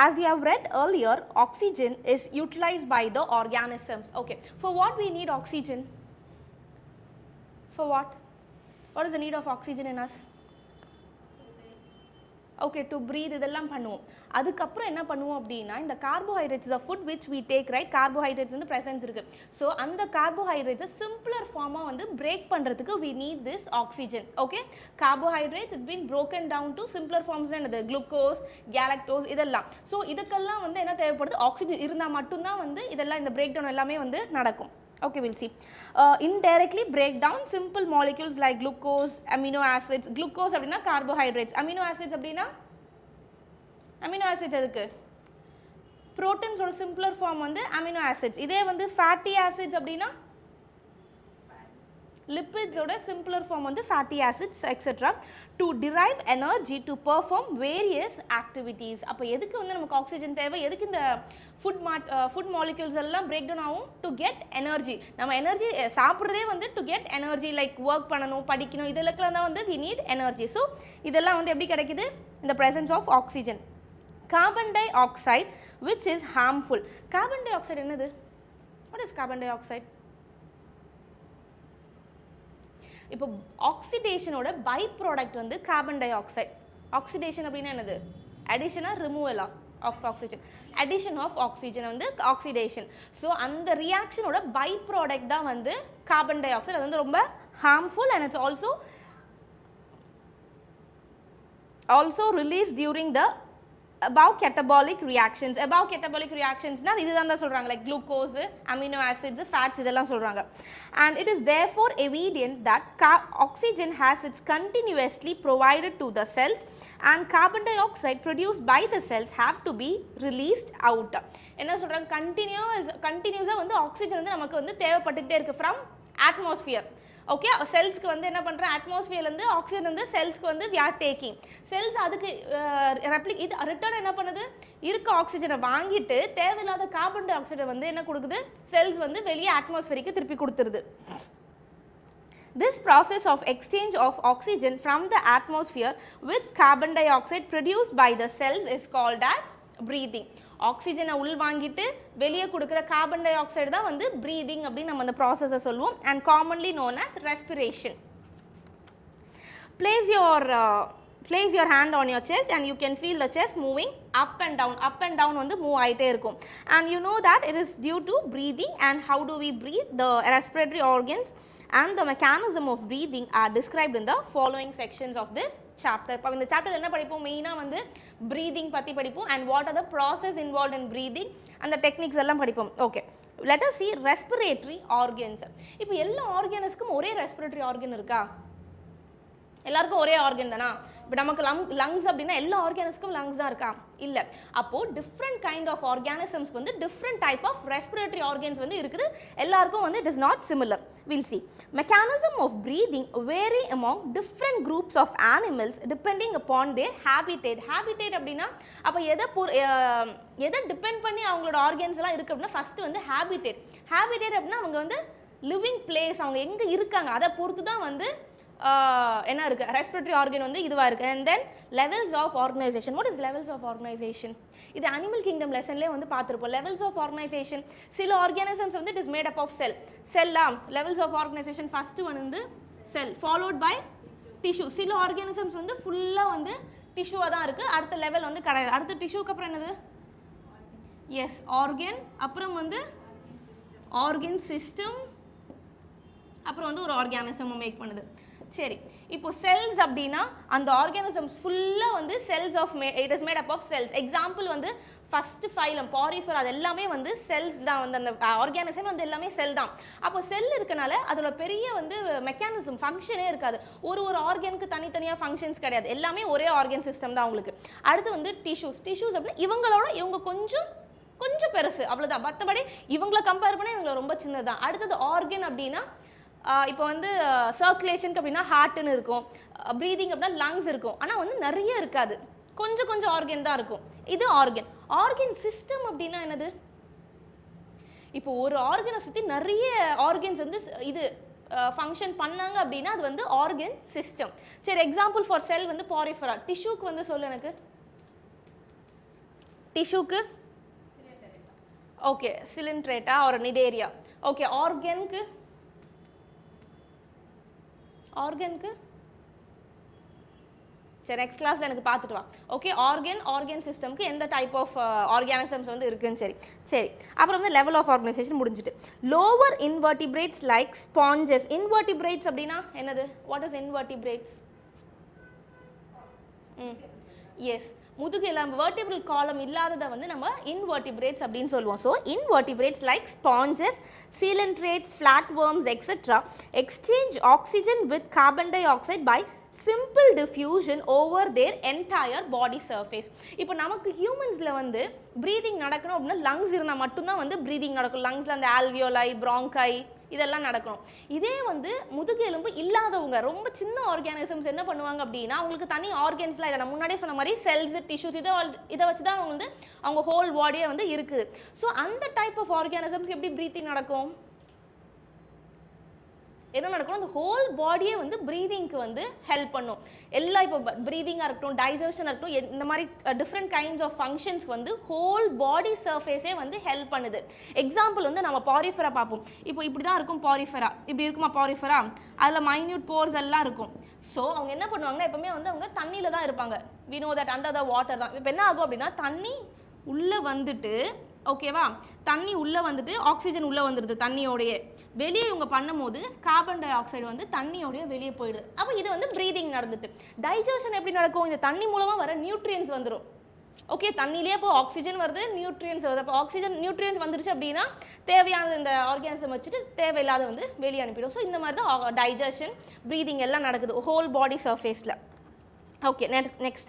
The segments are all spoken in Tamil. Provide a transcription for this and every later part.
as you have read earlier, oxygen is utilized by the organisms. Okay, for what we need oxygen? For what? What is the need of oxygen in us? Okay, to breathe இதெல்லாம் பண்ணுவோம். அதுக்கப்புறம் என்ன பண்ணுவோம் அப்படின்னா இந்த carbohydrates the food which we take, right? Carbohydrates வந்து presence இருக்கு. ஸோ அந்த கார்போஹைட்ரேட்ஸை சிம்பிளர் ஃபார்மாக வந்து பிரேக் பண்ணுறதுக்கு we need this oxygen. Okay, carbohydrates is been broken down to simpler forms என்னது glucose, galactose இதெல்லாம். ஸோ இதுக்கெல்லாம் வந்து என்ன தேவைப்படுது? ஆக்சிஜன் இருந்தால் மட்டும்தான் வந்து இதெல்லாம் இந்த பிரேக் டவுன் எல்லாமே வந்து நடக்கும். Okay, we'll see. Indirectly break down simple molecules like glucose, amino acids. Glucose அப்படினா carbohydrates. Amino acids அப்படினா amino acids எதுக்கு? Proteins ஒரு simpler form வந்து amino acids. இதே வந்து fatty acids அப்படினா lipids ஓட simpler form வந்து fatty acids etc. to derive energy to perform various activities. அப்போ எதுக்கு வந்து நமக்கு ஆக்சிஜன் தேவை? எதுக்கு இந்த food molecules எல்லாம் break down ஆகும்? To get energy. நம்ம எனர்ஜி சாப்பிட்றதே வந்து to get energy, like work பண்ணணும், படிக்கணும், இதெல்லாம் தான் வந்து we need energy. So இதெல்லாம் வந்து எப்படி கிடைக்குது? In the presence of oxygen. Carbon dioxide, which is harmful. Carbon dioxide என்னது? What is carbon dioxide? இப்போ ஆக்சிடேஷனோட பை ப்ராடக்ட் வந்து கார்பன் டை ஆக்சைடு. ஆக்சிடேஷன் அப்படின்னா என்னது? அடிஷனா ரிமூவலா of oxygen? Addition of oxygen வந்து ஆக்சிடேஷன். ஸோ அந்த ரியாக்ஷனோட பை ப்ராடக்ட் தான் வந்து கார்பன் டை ஆக்சைடு. அது வந்து ரொம்ப harmful and it's also release during the above catabolic reactions. Above catabolic reactions na idhaan da solranga, like glucose, amino acids, fats idella solranga. And it is therefore evident that oxygen has its continuously provided to the cells, and carbon dioxide produced by the cells have to be released out. Enna solranga? Continuous வந்து oxygen வந்து நமக்கு வந்து தேவைப்பட்டுட்டே இருக்கு from atmosphere. ஓகே, செல்ஸ்க்கு வந்து என்ன பண்ணுறேன்? அட்மாஸ்ஃபியர்லேருந்து ஆக்சிஜன் வந்து செல்ஸ்க்கு வந்து we are taking. செல்ஸ் அதுக்கு இது ரிட்டர்ன் என்ன பண்ணுது? இருக்க ஆக்சிஜனை வாங்கிட்டு தேவையில்லாத கார்பன் டை ஆக்சைடை வந்து என்ன கொடுக்குது? செல்ஸ் வந்து வெளியே அட்மாஸ்ஃபியருக்கு திருப்பி கொடுத்துருது. This process of exchange of oxygen from the atmosphere with carbon dioxide produced by the cells is called as breathing. ஆக்சிஜனை உள் வாங்கிட்டு வெளியே கொடுக்குற கார்பன் டை ஆக்சைடு தான் வந்து ப்ரீதிங் அப்படின்னு நம்ம அந்த ப்ராசஸை சொல்லுவோம். And commonly known as respiration. Place your hand on your chest and you can feel the chest moving up and down வந்து மூவ் ஆகிட்டே இருக்கும். And you know that it is due to breathing. And how do we breathe? The respiratory organs and the mechanism of breathing are described in the following sections of this chapter. இப்போ இந்த சாப்டர் என்ன படிப்போம்? மெயினாக வந்து breathing பற்றி படிப்போம். And what are the process involved in breathing and the techniques எல்லாம் படிப்போம். Okay, let us see respiratory organs. இப்போ எல்லா ஆர்கனஸ்க்கும் ஒரே ரெஸ்பிரேட்டரி ஆர்கன் இருக்கா? எல்லாருக்கும் ஒரே ஆர்கன் தானா? இப்போ நமக்கு லங்ஸ் அப்படின்னா எல்லா ஆர்கானிஸ்க்கும் லங்ஸ் தான் இருக்கா? இல்லை. அப்போது டிஃப்ரெண்ட் கைண்ட் ஆஃப் ஆர்கானிசம்ஸ்க்கு வந்து different type of respiratory organs வந்து இருக்குது. எல்லாருக்கும் வந்து it is not similar. Will see. Mechanism of breathing vary among different groups of animals depending upon their habitat. Habitat அப்படின்னா அப்போ எதை டிபெண்ட் பண்ணி அவங்களோட ஆர்கன்ஸ் எல்லாம் இருக்குது அப்படின்னா ஃபஸ்ட்டு வந்து ஹேபிடேட். ஹேபிடேட் அப்படின்னா அவங்க வந்து லிவிங் பிளேஸ், அவங்க எங்கே இருக்காங்க அதை பொறுத்து தான் வந்து என்ன இருக்குது? ரெஸ்பிரேட்டரி ஆர்கன் வந்து இதுவாக இருக்குது. And then levels of organisation. What is levels of organisation? இது அனிமல் கிங்டம் லெசன்லேயே வந்து பார்த்துருப்போம். லெவல்ஸ் ஆஃப் ஆர்கனைசேஷன், சில ஆர்கானிசம்ஸ் வந்து it is made up of செல்லா. லெவல்ஸ் ஆஃப் ஆர்கனைசேஷன் ஃபஸ்ட்டு வந்து செல் ஃபாலோட் பை டிஷ்யூ. சில ஆர்கானிசம்ஸ் வந்து ஃபுல்லாக வந்து டிஷ்யூவாக தான் இருக்குது. அடுத்த லெவல் வந்து கிடையாது. அடுத்த டிஷ்யூக்கு அப்புறம் என்னது? Yes, organ. அப்புறம் வந்து ஆர்கன் சிஸ்டம். அப்புறம் வந்து ஒரு ஆர்கானிசம் மேக் பண்ணுது. சரி, இப்போ செல்ஸ் அப்படின்னா அந்த ஆர்கானிசம்ஸ் ஃபுல்லாக வந்து cells of it is made up of cells. Example வந்து ஃபஸ்ட்டு ஃபைலம், பாரிஃபர், அது எல்லாமே வந்து செல்ஸ் தான். வந்து அந்த ஆர்கானிசம் வந்து எல்லாமே செல் தான். அப்போ செல் இருக்கனால அதோட பெரிய வந்து மெக்கானிசம் ஃபங்க்ஷனே இருக்காது. ஒரு ஆர்கனுக்கு தனித்தனியாக ஃபங்க்ஷன்ஸ் கிடையாது. எல்லாமே ஒரே ஆர்கன் சிஸ்டம் தான் உங்களுக்கு. அடுத்து வந்து டிஷ்யூஸ். டிஷ்யூஸ் அப்படின்னா இவங்க கொஞ்சம் பெருசு, அவ்வளோதான். மற்றபடி இவங்களை கம்பேர் பண்ணால் இவங்களை ரொம்ப சின்னது தான். அடுத்தது ஆர்கன் அப்படின்னா இப்போ வந்து சர்க்குலேஷனுக்கு அப்படின்னா ஹார்ட்டுன்னு இருக்கும், ப்ரீதிங் அப்படின்னா லங்ஸ் இருக்கும். ஆனால் வந்து நிறைய இருக்காது, கொஞ்சம் ஆர்கன் தான் இருக்கும். இது ஆர்கன். ஆர்கன் சிஸ்டம் அப்படின்னா என்னது? இப்போ ஒரு ஆர்கனை சுற்றி நிறைய ஆர்கன்ஸ் வந்து இது ஃபங்க்ஷன் பண்ணாங்க அப்படின்னா அது வந்து ஆர்கன் சிஸ்டம். சரி, எக்ஸாம்பிள் ஃபார் செல் வந்து பாரிஃபரா. டிஷ்யூக்கு வந்து சொல்லு எனக்கு. டிஷ்யூக்கு ஓகே சிலிண்ட்ரேட்டா ஒரு நிடேரியா. ஓகே ஆர்கனுக்கு சரி நெக்ஸ்ட் கிளாஸில் எனக்கு பார்த்துட்டு வா. ஓகே ஆர்கன் சிஸ்டம்க்கு எந்த டைப் ஆஃப் ஆர்கானிசம்ஸ் வந்து இருக்குன்னு சரி அப்புறம் வந்து லெவல் ஆஃப் ஆர்கனைசேஷன் முடிஞ்சுட்டு. Lower invertebrates like sponges. Invertebrates அப்படின்னா என்னது? What is invertebrates? எஸ் முதுகெலும்பு வெர்டிபிரல் காலம் இல்லாததை வந்து நம்ம இன்வெர்டிபிரேட்ஸ் அப்படின்னு சொல்லுவோம். So invertebrates like sponges, coelentrates, flatworms, etc. exchange oxygen with carbon dioxide by simple diffusion over their entire body surface. இப்போ நமக்கு ஹியூமன்ஸில் வந்து ப்ரீதிங் நடக்கணும் அப்படின்னா லங்ஸ் இருந்தால் மட்டும்தான் வந்து ப்ரீதிங் நடக்கும். லங்ஸில் அந்த ஆல்வியோலை, ப்ராங்கை இதெல்லாம் நடக்கணும். இதே வந்து முதுகெலும்பு இல்லாதவங்க ரொம்ப சின்ன ஆர்கானிசம்ஸ் என்ன பண்ணுவாங்க அப்படின்னா அவங்களுக்கு தனி ஆர்கன்ஸ்லாம் இல்லை. நான் முன்னாடியே சொன்ன மாதிரி செல்ஸ், டிஷ்யூஸ் இதை வச்சு தான் வந்து அவங்க ஹோல் பாடியே வந்து இருக்குது. ஸோ அந்த டைப் ஆஃப் ஆர்கானிசம்ஸ் எப்படி ப்ரீத்திங் நடக்கும்? என்ன நடக்கும்? அந்த ஹோல் பாடியே வந்து ப்ரீதிங்க்கு வந்து ஹெல்ப் பண்ணும். எல்லா இப்போ ப்ரீதிங்காக இருக்கட்டும், டைஜஷனாக இருக்கட்டும், இந்த மாதிரி டிஃப்ரெண்ட் கைண்ட்ஸ் ஆஃப் ஃபங்க்ஷன்ஸ்க்கு வந்து ஹோல் பாடி சர்ஃபேஸே வந்து ஹெல்ப் பண்ணுது. எக்ஸாம்பிள் வந்து நம்ம பாரிஃபெரா பார்ப்போம். இப்போ இப்படி தான் இருக்கும் பாரிஃபெரா, இப்படி இருக்குமா பாரிஃபெரா? அதில் மைன்யூட் போர்ஸ் எல்லாம் இருக்கும். ஸோ அவங்க என்ன பண்ணுவாங்கன்னா எப்பவுமே வந்து அவங்க தண்ணியில் தான் இருப்பாங்க. We know that under the water தான். இப்போ என்ன ஆகும் அப்படின்னா தண்ணி உள்ளே வந்துட்டு, ஓகேவா, தண்ணி உள்ளே வந்துட்டு ஆக்சிஜன் உள்ளே வந்துடுது தண்ணியோடையே. வெளியே இவங்க பண்ணும்போது கார்பன் டை ஆக்சைடு வந்து தண்ணியோடய வெளியே போயிடுது. அப்போ இது வந்து ப்ரீதிங் நடந்துட்டு. டைஜஷன் எப்படி நடக்கும்? இந்த தண்ணி மூலமாக வர நியூட்ரியன்ஸ் வந்துடும். ஓகே தண்ணியிலே இப்போ ஆக்சிஜன் வருது, நியூட்ரியன்ஸ் வருது. அப்போ ஆக்சிஜன் நியூட்ரியன்ஸ் வந்துருச்சு அப்படின்னா தேவையான இந்த ஆர்கானிசம் வச்சுட்டு தேவையில்லாத வந்து வெளியே அனுப்பிடும். ஸோ இந்த மாதிரி தான் டைஜஷன், ப்ரீதிங் எல்லாம் நடக்குது ஹோல் பாடி சர்ஃபேஸில். Okay, next.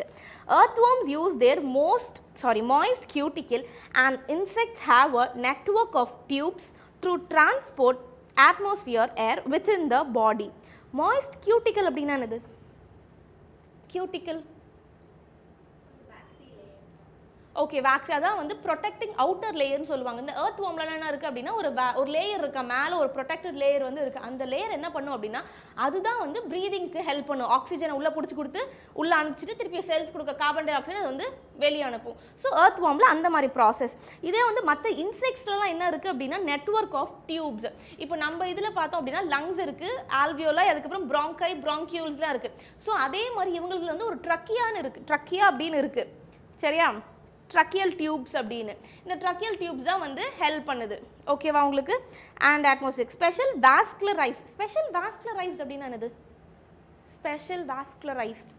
Earthworms use their moist cuticle, and insects have a network of tubes to transport atmosphere air within the body. Moist cuticle அப்படின்னா என்னது? Cuticle ஓகே வேக்ஸ் அதான் வந்து ப்ரொடெக்டிங் அவுட்டர் லேயர்னு சொல்லுவாங்க. இந்த எர்த் வார்ம்ல என்ன இருக்குது அப்படின்னா ஒரு லேயர் இருக்கா, மேலே ஒரு ப்ரொடெக்டட் லேயர் வந்து இருக்குது. அந்த லேயர் என்ன பண்ணும் அப்படின்னா அதுதான் வந்து ப்ரீதிங்க்கு ஹெல்ப் பண்ணும். ஆக்சிஜனை உள்ளே பிடிச்சி கொடுத்து உள்ளே அனுப்பிச்சிட்டு திருப்பி செல்ஸ் கொடுக்க கார்பன் டை ஆக்சைடு அது வந்து வெளியே அனுப்பும். ஸோ எர்த் வார்மில் அந்த மாதிரி ப்ராசஸ். இதே வந்து மற்ற இன்செக்ட்ஸ்லாம் என்ன இருக்குது அப்படின்னா நெட்வொர்க் ஆஃப் டியூப்ஸ். இப்போ நம்ம இதில் பார்த்தோம் அப்படின்னா லங்ஸ் இருக்குது, ஆல்வியோலை, அதுக்கப்புறம் ப்ராங்கை, ப்ராங்கியூல்ஸ்லாம் இருக்குது. ஸோ அதே மாதிரி இவங்களுக்கு வந்து ஒரு ட்ரக்கியான்னு இருக்குது, ட்ரக்கியா அப்படின்னு இருக்குது. சரியா? ட்ரக்கியல் டியூப்ஸ் அப்படின்னு. இந்த ட்ரக்கியல் டியூப்ஸ் தான் வந்து ஹெல்ப் பண்ணுது. ஓகேவா உங்களுக்கு? அண்ட் அட்மாஸ்பியர் ஸ்பெஷல் வாஸ்குலரைஸ்ட் அப்படின்னா என்னது? ஸ்பெஷல் வாஸ்குலரைஸ்ட்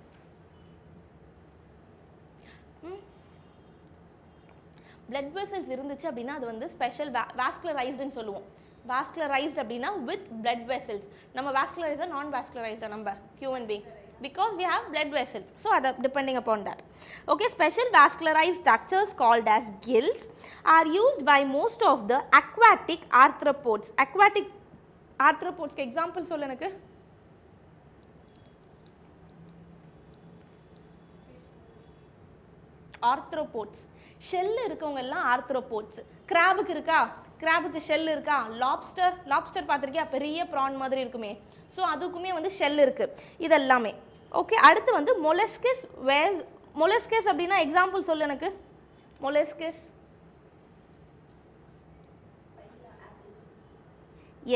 பிளட் வெசல்ஸ் இருந்துச்சு அப்படின்னா அது வந்து ஸ்பெஷல் வாஸ்குலரைஸ்டுன்னு சொல்லுவோம். வாஸ்குலரைஸ்ட் அப்படின்னா வித் பிளட் வெசல்ஸ். நம்ம வாஸ்குலரைஸ்டா நான் வாஸ்குலரைஸ்டா? நம்ம human being, because we have blood vessels, so other depending upon that. Okay, special vascularized structures called as gills are used by most of the aquatic arthropods. Aquatic arthropods ke example sollu enakku. arthropods shell இருக்கவங்க எல்லாம் arthropods. crabக்கு இருக்கா? கிராபுக்கு ஷெல் இருக்கா? லாப்ஸ்டர் பார்த்துருக்கியா? பெரிய ப்ரான் மாதிரி இருக்குமே. ஸோ அதுக்குமே வந்து ஷெல் இருக்குது. இதெல்லாமே ஓகே. அடுத்து வந்து மொலஸ்கஸ் அப்படின்னா எக்ஸாம்பிள் சொல்லு எனக்கு. Molluscs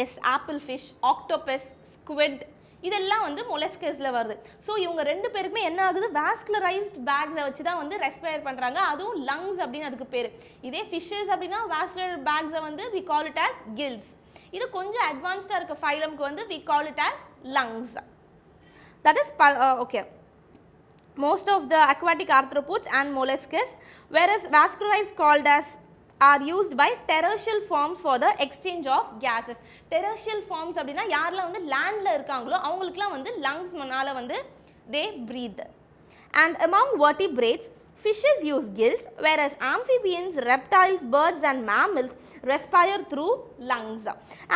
yes, apple fish, octopus, squid இதெல்லாம் வந்து மொலஸ்கஸில் வருது. ஸோ இவங்க ரெண்டு பேருக்குமே என்ன ஆகுது? வாஸ்குலரைஸ்ட் பேக்ஸை வச்சு தான் வந்து ரெஸ்பயர் பண்ணுறாங்க. அதுவும் லங்ஸ் அப்படின்னு அதுக்கு பேர். இதே ஃபிஷ்ஷஸ் அப்படின்னா வாஸ்குலர் பேக்ஸை வந்து we call it as gills. இது கொஞ்சம் அட்வான்ஸ்டாக இருக்க ஃபைலம்க்கு வந்து we call it as lungs. That is okay. Most of the aquatic arthropods and molluscs, whereas vascularized called as are used by terrestrial forms for the exchange of gases. Terrestrial forms அப்படின்னா யாரெல்லாம் வந்து லேண்டில் இருக்காங்களோ அவங்களுக்குலாம் வந்து லங்ஸ்னால வந்து they breathe. And among vertebrates, fishes use gills, whereas amphibians, reptiles, birds and mammals respire through lungs.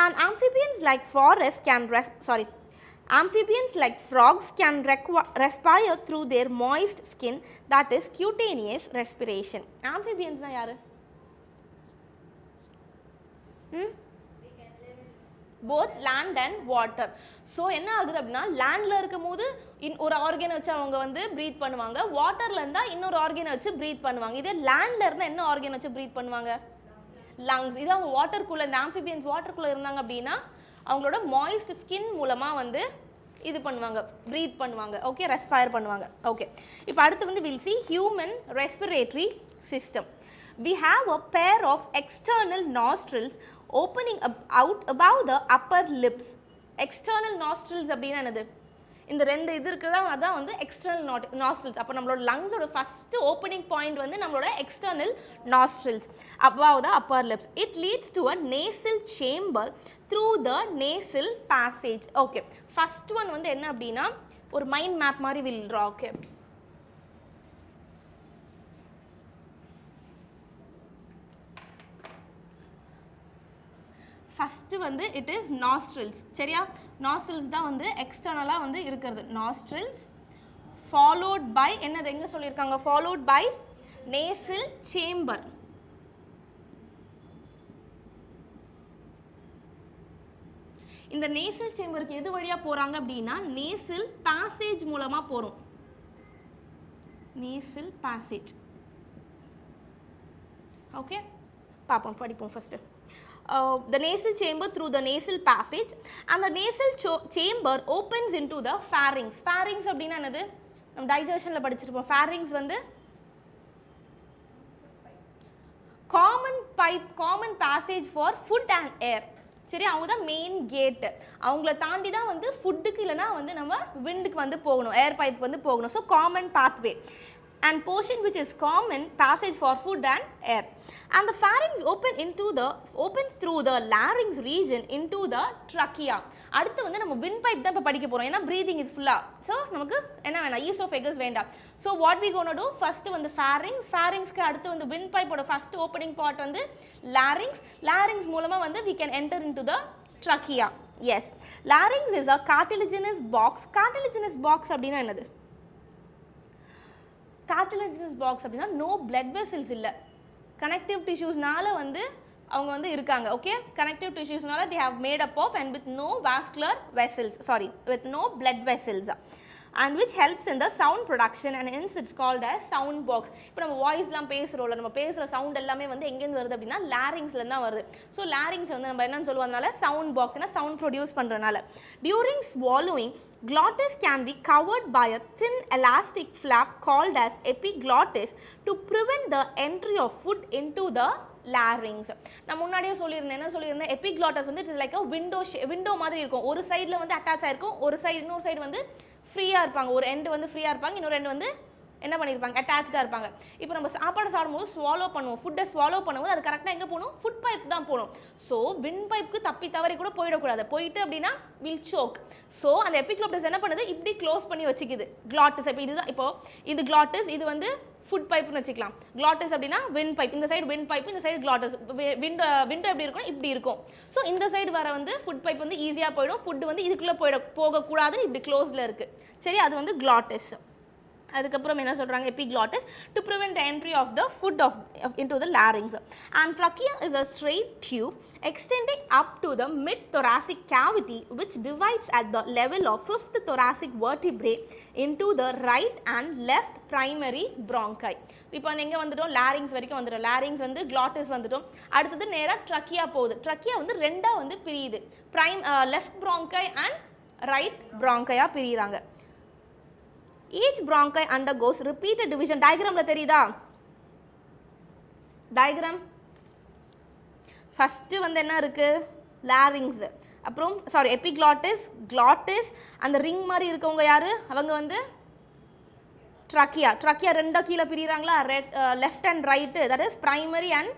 And amphibians like frogs can respire through their moist skin, that is cutaneous respiration. Amphibians na yaru? both land and water. So என்ன ஆகுது அப்படின்னா லேண்ட்ல இருக்கும்போது ஒரு ஆர்கனை வச்சு அவங்க வந்து ப்ரீத் பண்ணுவாங்க, வாட்டர்ல இருந்தா இன்னொரு ஆர்கனை வச்சு ப்ரீத் பண்ணுவாங்க. இதே லேண்ட்ல இருந்தா என்ன ஆர்கனை வச்சு ப்ரீத் பண்ணுவாங்க? லங்ஸ். இது அவங்க வாட்டருக்குள்ள, இந்த ஆம்பிபியன்ஸ் வாட்டருக்குள்ள இருந்தாங்க அப்படின்னா அவங்களோட மாய்ஸ்ட் ஸ்கின் மூலமா வந்து இது பண்ணுவாங்க, ப்ரீத் பண்ணுவாங்க. ஓகே, ரெஸ்பயர் பண்ணுவாங்க. ஓகே, இப்போ அடுத்து வந்து will see human respiratory system. We have a pair of external nostrils opening out above the upper lips. External nostrils அப்படின்னா என்னது? இந்த ரெண்டு இது இருக்குதா, அதான் வந்து எக்ஸ்டர்னல் நாஸ்ட்ரில்ஸ். அப்போ நம்மளோட லங்ஸோட ஃபர்ஸ்ட் ஓப்பனிங் பாயிண்ட் வந்து நம்மளோட external nostrils above the upper lips. It leads to a nasal chamber through the nasal passage. Okay, first one வந்து என்ன அப்படின்னா ஒரு மைண்ட் மேப் மாதிரி வில் ட்ரா. ஓகே, ஃபஸ்ட்டு வந்து இட் இஸ் நாஸ்ட்ரில்ஸ். சரியா, நாஸ்ட்ரில்ஸ் தான் வந்து எக்ஸ்டர்னலாக வந்து இருக்கிறது. நாஸ்ட்ரில்ஸ் ஃபாலோட் பை என்னது, எங்கே சொல்லியிருக்காங்க? Followed by nasal chamber. இந்த நேசல் சேம்பருக்கு எது வழியாக போகிறாங்க அப்படின்னா நேசல் பாசேஜ் மூலமாக போகிறோம். Nasal passage. ஓகே, பார்ப்போம், படிப்போம் first. The nasal chamber through the nasal passage, and the nasal chamber opens into the pharynx. Pharynx அப்படின்னா என்னது? நம்ம டைஜஷன்ல படிச்சிருப்போம். pharynx வந்து common passage for food and air. சரி, அவங்க தான் மெயின் கேட். அவங்கள தாண்டி தான் வந்து ஃபுட்டுக்கு இல்லைனா வந்து நம்ம விண்டுக்கு வந்து போகணும், ஏர் பைப் வந்து போகணும். So common pathway and portion which is common passage for food and air, and the pharynx opens through the larynx region into the trachea. அடுத்து வந்து நம்ம wind pipe தான் இப்ப படிக்க போறோம், ஏன்னா breathing இது ஃபுல்லா. ஸோ நமக்கு என்ன வேண்டாம், esophagus வேண்டாம். So what we gonna do, first வந்து pharynxக்கு அடுத்து வந்து wind pipe ஓட first opening part வந்து larynx மூலமா வந்து we can enter into the trachea. Yes, larynx is a cartilaginous box. Cartilaginous box அப்படின்னா என்னது? cartilaginous box அப்படின்னா no blood vessels இல்லை, connective tissuesனால வந்து அவங்க வந்து இருக்காங்க. Okay, connective tissuesனால they have made up of and with no vascular vessels, with no blood vessels, and which helps in the sound production, and hence it's called as sound box. இப்போ நம்ம வாய்ஸ்லாம் பேசுகிறோம்ல, நம்ம பேசுகிற சவுண்ட் எல்லாமே வந்து எங்கேருந்து வருது அப்படின்னா லாரிங்ஸ்ல தான் வருது. ஸோ லாரிங்ஸ் வந்து நம்ம என்னன்னு சொல்லுவதனால சவுண்ட் பாக்ஸ், ஏன்னா சவுண்ட் ப்ரொடியூஸ் பண்ணுறதுனால. during swallowing, glottis can be covered by a thin elastic flap called as epiglottis to prevent the entry of food into the larynx. நான் முன்னாடியே சொல்லியிருந்தேன், என்ன சொல்லியிருந்தேன், epiglottis வந்து இட்ஸ் லைக் விண்டோ மாதிரி இருக்கும். ஒரு சைடில் வந்து அட்டாச் ஆயிருக்கும், இன்னொரு சைடு வந்து ஃப்ரீயாக இருப்பாங்க. ஒரு எண்டு வந்து ஃப்ரீயாக இருப்பாங்க, இன்னொரு எண்டு வந்து என்ன பண்ணியிருப்பாங்க, அட்டாச்சாக இருப்பாங்க. இப்போ நம்ம சாப்பாடு சாப்பிடும்போது ஸ்வாலோ பண்ணுவோம், ஃபுட்டை ஸ்வாலோ பண்ணும்போது அது கரெக்டாக எங்கே போகணும், ஃபுட் பைப் தான் போகணும். ஸோ விண்ட் பைப்புக்கு தப்பி தவறி கூட போயிடக்கூடாது, போயிட்டு அப்படின்னா வில் சோக். ஸோ அந்த எபிக்ளோட்டஸ் என்ன பண்ணுது, இப்படி க்ளோஸ் பண்ணி வச்சுக்குது கிளாட்டஸ். இப்போ இதுதான், இப்போ இது கிளாட்டஸ், இது வந்து ஃபுட் பைப்னு வச்சுக்கலாம். கிளாட்டஸ் அப்படின்னா விண்ட் பைப், இந்த சைடு விண்ட் பைப், இந்த சைடு கிளாட்டஸ். விண்டோ எப்படி இருக்கும், இப்படி இருக்கும். ஸோ இந்த சைடு வர வந்து ஃபுட் பைப் வந்து ஈஸியாக போயிடும், ஃபுட் வந்து இதுக்குள்ளே போகக்கூடாது, இப்படி க்ளோஸில் இருக்குது. சரி, அது வந்து கிளாட்டஸ். அதுக்கப்புறம் என்ன சொல்கிறாங்க, epiglottis to prevent the entry of the food into the larynx. And trachea is a straight tube extending up to the mid-thoracic cavity which divides at the level of 5th thoracic vertebrae into the right and left primary bronchi. இப்போ வந்து எங்கே வந்துட்டோம், லாரிங்ஸ் வரைக்கும் வந்துட்டோம். லாரிங்ஸ் வந்து கிளாட்டிஸ் வந்துட்டோம். அடுத்தது நேராக ட்ரக்கியா போகுது. ட்ரக்கியா வந்து ரெண்டாக வந்து பிரியுது, லெஃப்ட் bronchi அண்ட் ரைட் bronchiயா பிரிகிறாங்க. Each bronchi undergoes repeated division. Diagramல தெரியுதா? Diagram first வந்து என்ன இருக்கு, larynx, அப்புறம் epiglottis, glottis, அந்த ரிங் மாதிரி இருக்கவங்க யாரு, அவங்க வந்து trachea ரெண்டா கீழே பிரிகிறாங்களா, left and right, that is primary and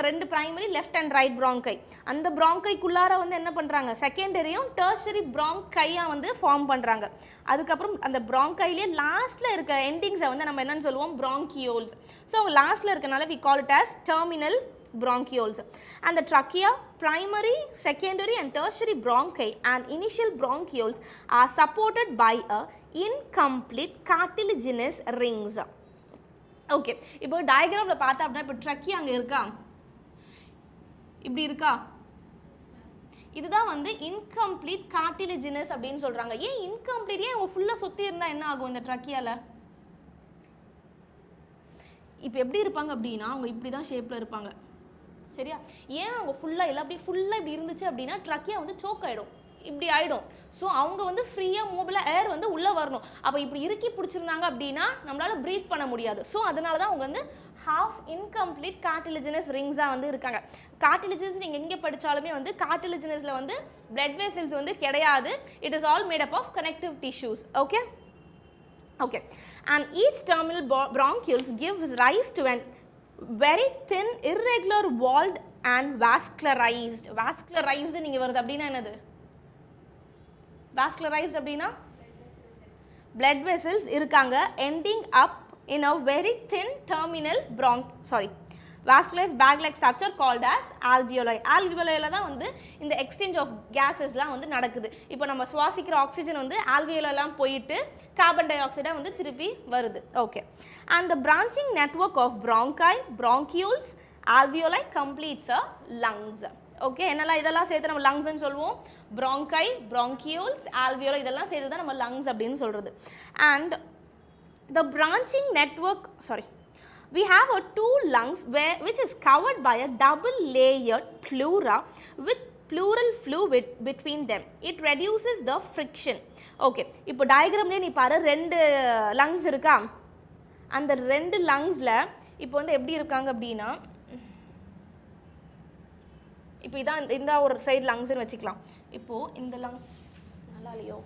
ரெண்டு primary left and right bronchi. அந்த bronchiக்குள்ளார வந்து என்ன பண்ணுறாங்க, செகண்டரியும் டெர்ஷரி bronchiயா வந்து ஃபார்ம் பண்ணுறாங்க. அதுக்கப்புறம் அந்த bronchiலே லாஸ்ட்டில் இருக்க எண்டிங்ஸை வந்து நம்ம என்னன்னு சொல்லுவோம், bronchioles. ஸோ அவங்க லாஸ்ட்டில் இருக்கனால we call it as terminal bronchioles. And the trachea, primary, secondary and tertiary bronchi and initial bronchioles are supported by a incomplete cartilaginous rings. Okay, இப்போ டயக்ராமில் பார்த்தா அப்படின்னா இப்போ ட்ரக்கியா அங்கே இருக்கா, இப்படி இருக்கா, இதுதான் வந்து இன்கம்ப்ளீட் கார்டிலேஜினஸ் அப்படின்னு சொல்றாங்க. ஏன் இன்கம்ப்ளீட்? ஏன் அவங்க ஃபுல்லா சுத்தி இருந்தா என்ன ஆகும் இந்த ட்ரக்கியால? இப்போ எப்படி இருப்பாங்க அப்படின்னா அவங்க இப்படி தான் ஷேப்ல இருப்பாங்க. சரியா? ஏன் அவங்க ஃபுல்லா எல்லாம் அப்படி ஃபுல்லா இப்படி இருந்துச்சு அப்படின்னா ட்ரக்கியா வந்து சோக் ஆயிடும், இப்படி ஆயிடும். ஸோ அவங்க வந்து ஃப்ரீயாக மூவபிளாக ஏர் வந்து உள்ளே வரணும். அப்போ இப்படி இறுக்கி பிடிச்சிருந்தாங்க அப்படின்னா நம்மளால் ப்ரீத் பண்ண முடியாது. ஸோ அதனால தான் அவங்க வந்து ஹாஃப் இன்கம்ப்ளீட் கார்டிலேஜினஸ் ரிங்ஸாக வந்து இருக்காங்க. கார்டிலேஜினஸ் நீங்கள் எங்கே படித்தாலுமே வந்து கார்டிலேஜினஸில் வந்து பிளட் வெசல்ஸ் வந்து கிடையாது. It is all made up of connective tissues. Okay okay. And each terminal bronchioles gives rise to an very thin irregular walled and vascularized. vascularized நீங்க வருது அப்படின்னா என்னது? vascularized அப்படின்னா blood vessels இருக்காங்க ending up in a very thin terminal vascularized bag-like structure called as alveoli. alveoli தான் வந்து இந்த exchange of gases-லாம் வந்து நடக்குது. இப்போ நம்ம சுவாசிக்கிற ஆக்சிஜன் வந்து alveoli-லாம் போயிட்டு கார்பன் டை ஆக்சைடா வந்து திருப்பி வருது. Okay. And the branching network of bronchi, bronchioles, alveoli completes a lungs. Okay, என்னெல்லாம் இதெல்லாம் சேர்த்து நம்ம லங்ஸ்ன்னு சொல்லுவோம். bronchi, bronchioles, alveoli இதெல்லாம் சேர்த்து தான் நம்ம lungs அப்படின்னு சொல்றது. And the branching network, we have a two lungs which is covered by a double layered pleura with pleural fluid between them. It reduces the friction. Okay, இப்போ டயக்ராம்லேயே நீ பாரு, ரெண்டு லங்ஸ் இருக்கா? அந்த ரெண்டு லங்ஸில் இப்போ வந்து எப்படி இருக்காங்க அப்படின்னா, இப்போ இதான் இந்த ஒரு சைடு லங்ஸ்ன்னு வச்சுக்கலாம். இப்போது இந்த லங் நல்லா இல்லையோ,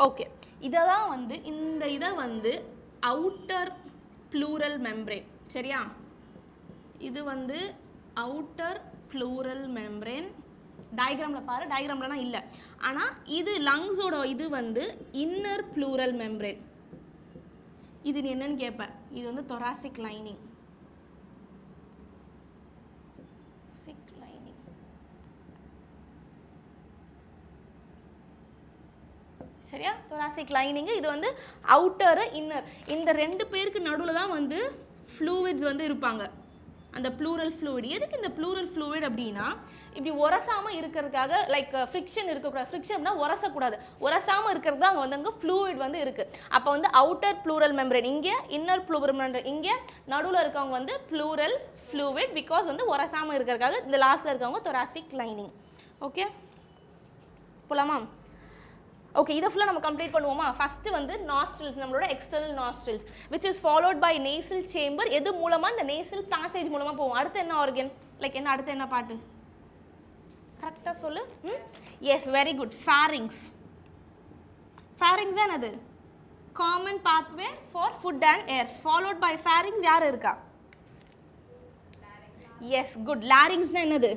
ஓகே, இதை தான் வந்து இந்த இதை வந்து அவுட்டர் ப்ளூரல் மெம்ப்ரேன். சரியா? இது வந்து அவுட்டர் ப்ளூரல் மெம்ப்ரேன். டயக்ராமில் பாரு, டயக்ராம்லனா இல்லை, ஆனால் இது லங்ஸோட இது வந்து இன்னர் ப்ளூரல் மெம்ப்ரேன். இது நீ என்னன்னு கேட்ப, இது வந்து தொராசிக் லைனிங். சரியா? thoracic lining. இது வந்து அவுட்டர் இன்னர், இந்த ரெண்டு பேருக்கு நடுவில் தான் வந்து ஃப்ளூயிட்ஸ் வந்து இருப்பாங்க, அந்த ப்ளூரல் ஃப்ளூயிட். எதுக்கு இந்த ப்ளூரல் ஃப்ளூயிட் அப்படின்னா, இப்படி உரசாமல் இருக்கிறதுக்காக, லைக் ஃப்ரிக்ஷன் இருக்கக்கூடாது. ஃப்ரிக்ஷன் அப்படின்னா உரசக்கூடாது, உரசாமல் இருக்கிறது தான் அங்கே வந்து அங்கே ஃப்ளூயிட் வந்து இருக்குது. அப்போ வந்து அவுட்டர் ப்ளூரல் மெம்ப்ரேன் இங்கே, இன்னர் ப்ளூரல் மெம்ப்ரேன் இங்கே, நடுவில் இருக்கவங்க வந்து ப்ளூரல் ஃப்ளூயிட். பிகாஸ் வந்து உரசாமல் இருக்கிறதுக்காக இந்த லாஸ்ட்டில் இருக்கவங்க thoracic lining. ஓகே, போலாமா? ஓகே, இதை ஃபுல்லாக நம்ம கம்ப்ளீட் பண்ணுவோமா? ஃபஸ்ட்டு வந்து நாஸ்ட்ரில்ஸ், நம்மளோட external nostrils which is followed by nasal chamber. எது மூலமாக? இந்த நேசல் பேசேஜ் மூலமாக போவோம். அடுத்து என்ன ஆர்கன், லைக் என்ன, அடுத்து என்ன பாட்டு கரெக்டாக சொல்லு. Yes, very good. Pharynx. Pharynx தான் என்னது? Common pathway for food and air. Followed by pharynx யார் இருக்கா? Yes, good. லாரிங்ஸ்னா என்னது?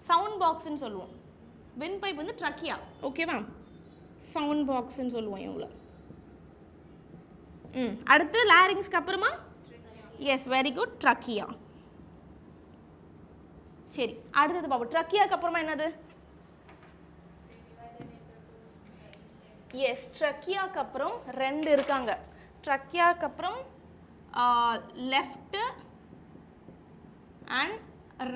சவுண்ட் பாக்ஸ்ன்னு சொல்லுவோம். வின் பைப் வந்து ட்ரக்கியா. ஓகேவா? சவுண்ட் பாக்ஸ்ன்னு சொல்லுவோம் இவங்கள. அடுத்து லாரிங்ஸ்க்கு அப்புறமா எஸ், வெரி குட், ட்ரக்கியா. சரி, அடுத்தது பாப்போம். ட்ரக்கியாக்கு அப்புறமா என்னது? எஸ், ட்ரக்கியாக்கு அப்புறம் ரெண்டு இருக்காங்க. ட்ரக்கியாக்கு அப்புறம் லெஃப்ட் அண்ட்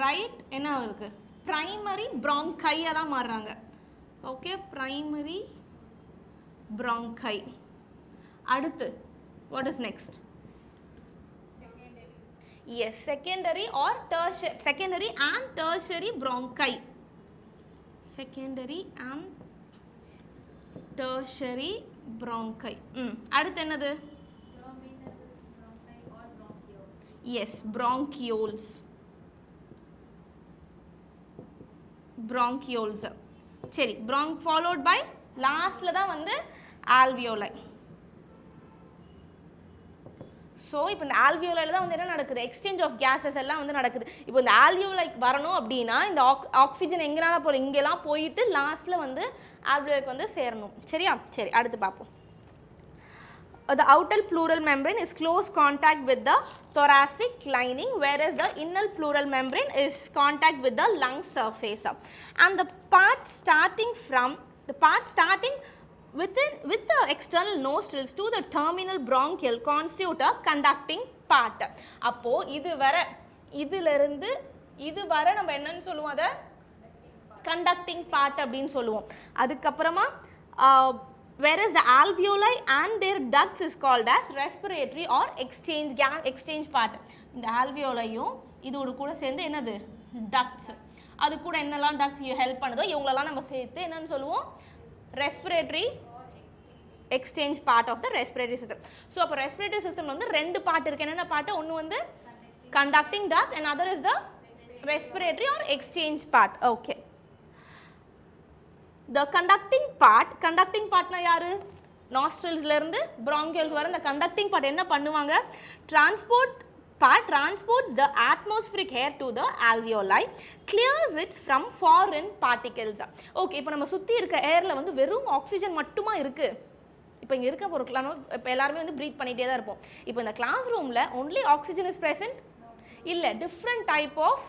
ரைட் என்ன இருக்கு? பிரைமரி bronchi தான் மாறுறாங்க. Okay, primary bronchi. அடுத்து what is next? Yes, secondary or tertiary, secondary and tertiary bronchi. Secondary and tertiary bronchi. அடுத்து என்னது? Yes, bronchioles. bronchioles. சரி, followed by லாஸ்ட்ல தான் வந்து alveoli. ஸோ இப்போ இந்த ஆல்வியோலையில் தான் வந்து என்ன நடக்குது, எக்ஸ்சேஞ்ச் ஆஃப் கேஸஸ் எல்லாம் வந்து நடக்குது. இப்போ இந்த ஆல்வியோலைக் வரணும் அப்படின்னா இந்த ஆக்சிஜன் எங்கெல்லாம் போகல, இங்கெல்லாம் போயிட்டு லாஸ்ட்டில் வந்து ஆல்வியோலைக்கு வந்து சேரணும். சரியா? சரி, அடுத்து பார்ப்போம். The outer pleural membrane is close contact with the thoracic lining, whereas the inner pleural membrane is contact with the lung surface. And the part starting with the external nostrils to the terminal bronchial constitute a conducting part. அப்போ இதிலிருந்து இது வரை நம்ம என்னன்னு சொல்லுவோம், அதை conducting part அப்படின்னு சொல்லுவோம். அதுக்கப்புறமா whereas the alveoli and their ducts is called as respiratory or exchange part. இந்த alveolayum இதோட கூட சேர்ந்து என்னது, ducts. அது கூட என்னெல்லாம் ducts ஹெல்ப் பண்ணுதோ இவங்களெல்லாம் நம்ம சேர்த்து என்னன்னு சொல்லுவோம், respiratory exchange part of the respiratory system. So அப்போ respiratory system வந்து ரெண்டு பார்ட் இருக்குது. என்னென்ன பார்ட்டு, ஒன்று வந்து conducting duct and other is the respiratory or exchange part. Okay. The conducting partனா யாரு, nostrils-ல இருந்து bronchioles வர இந்த conducting part என்ன பண்ணுவாங்க, transports the atmospheric air to the alveoli, clears it from foreign particles. Okay, இப்போ நம்ம சுற்றி இருக்க ஏரில் வந்து வெறும் ஆக்சிஜன் மட்டுமா இருக்குது. இப்போ இங்கே இருக்க பொருட்களான இப்போ எல்லாருமே வந்து ப்ரீத் பண்ணிகிட்டே தான் இருப்போம். இப்போ இந்த கிளாஸ் ரூமில் ஒன்லி ஆக்சிஜன் இஸ் ப்ரெசென்ட் இல்லை, டிஃப்ரெண்ட் டைப் ஆஃப்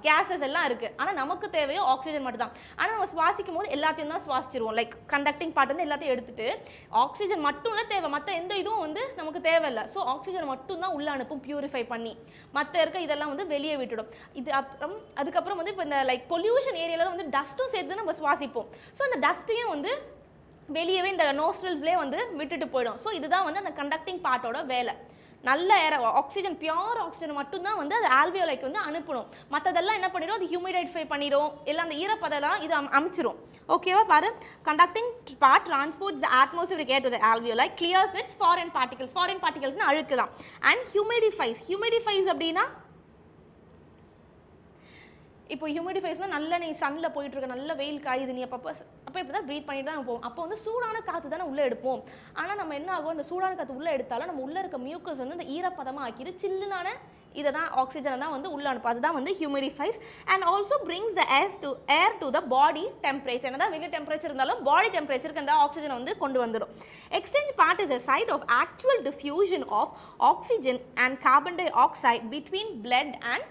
கேஸஸ் எல்லாம் இருக்குது. ஆனால் நமக்கு தேவையோ ஆக்சிஜன் மட்டும் தான். ஆனால் நம்ம சுவாசிக்கும் போது எல்லாத்தையும் தான் சுவாசிச்சிருவோம். லைக் கண்டக்டிங் பார்ட் வந்து எல்லாத்தையும் எடுத்துட்டு ஆக்சிஜன் மட்டும் இல்லை தேவை, மற்ற எந்த இதுவும் வந்து நமக்கு தேவையில்லை. ஸோ ஆக்சிஜன் மட்டும் தான் உள்ளே அனுப்பும் பியூரிஃபை பண்ணி, மற்ற இருக்க இதெல்லாம் வந்து வெளியே விட்டுடும். இது அதுக்கப்புறம் வந்து இப்போ இந்த லைக் பொல்யூஷன் ஏரியாவில் வந்து டஸ்ட்டும் சேர்த்து நம்ம சுவாசிப்போம். ஸோ அந்த டஸ்ட்டையும் வந்து வெளியவே இந்த நோஸ்ட்ரல்ஸ்லேயே வந்து விட்டுட்டு போயிடும். ஸோ இதுதான் வந்து அந்த கண்டக்டிங் பார்ட்டோட வேலை. நல்ல ஏர் ஆக்சிஜன், பியூர் ஆக்சிஜன் மட்டும்தான் வந்து அது ஆல்வியோலைக்கு வந்து அனுப்பணும். மற்றதெல்லாம் என்ன பண்ணிடும், அது ஹியூமிடிஃபை பண்ணிடும், எல்லாம் அந்த ஈரப்பதெல்லாம் இது அமைச்சிரும். ஓகேவா? பாரு, conducting part transports the atmospheric air to the alveoli, clears its foreign பார்ட்டிகல்ஸ்னு அழுக்கு தான். அண்ட் ஹியூமிடிஃபைஸ் அப்படின்னா இப்போ ஹியூமிடிஃபைஸ்னால் நல்ல நீ சன்னில் போயிட்டுருக்க, நல்ல வெயில் காயுது, நீ அப்போ இப்போ தான் ப்ரீத் பண்ணிட்டு தான் போவோம். அப்போ வந்து சூடான காற்று தானே உள்ளே எடுப்போம். ஆனால் நம்ம என்ன ஆகும், அந்த சூடான காற்று உள்ளே எடுத்தாலும் நம்ம உள்ளே இருக்க மியூக்கஸ் வந்து இந்த ஈரப்பதமாக ஆக்கிது, சில்லுனான இதை தான் ஆக்சிஜனை தான் வந்து உள்ளே அனுப்பும். அதுதான் வந்து ஹியூமிடிஃபைஸ். And also brings the air to the body temperature. என்ன தான் வெளியே டெம்பரேச்சர் இருந்தாலும் பாடி டெம்பரேச்சருக்கு அந்த ஆக்சிஜனை வந்து கொண்டு வந்துடும். Exchange part is a site of actual diffusion of oxygen and carbon dioxide between blood and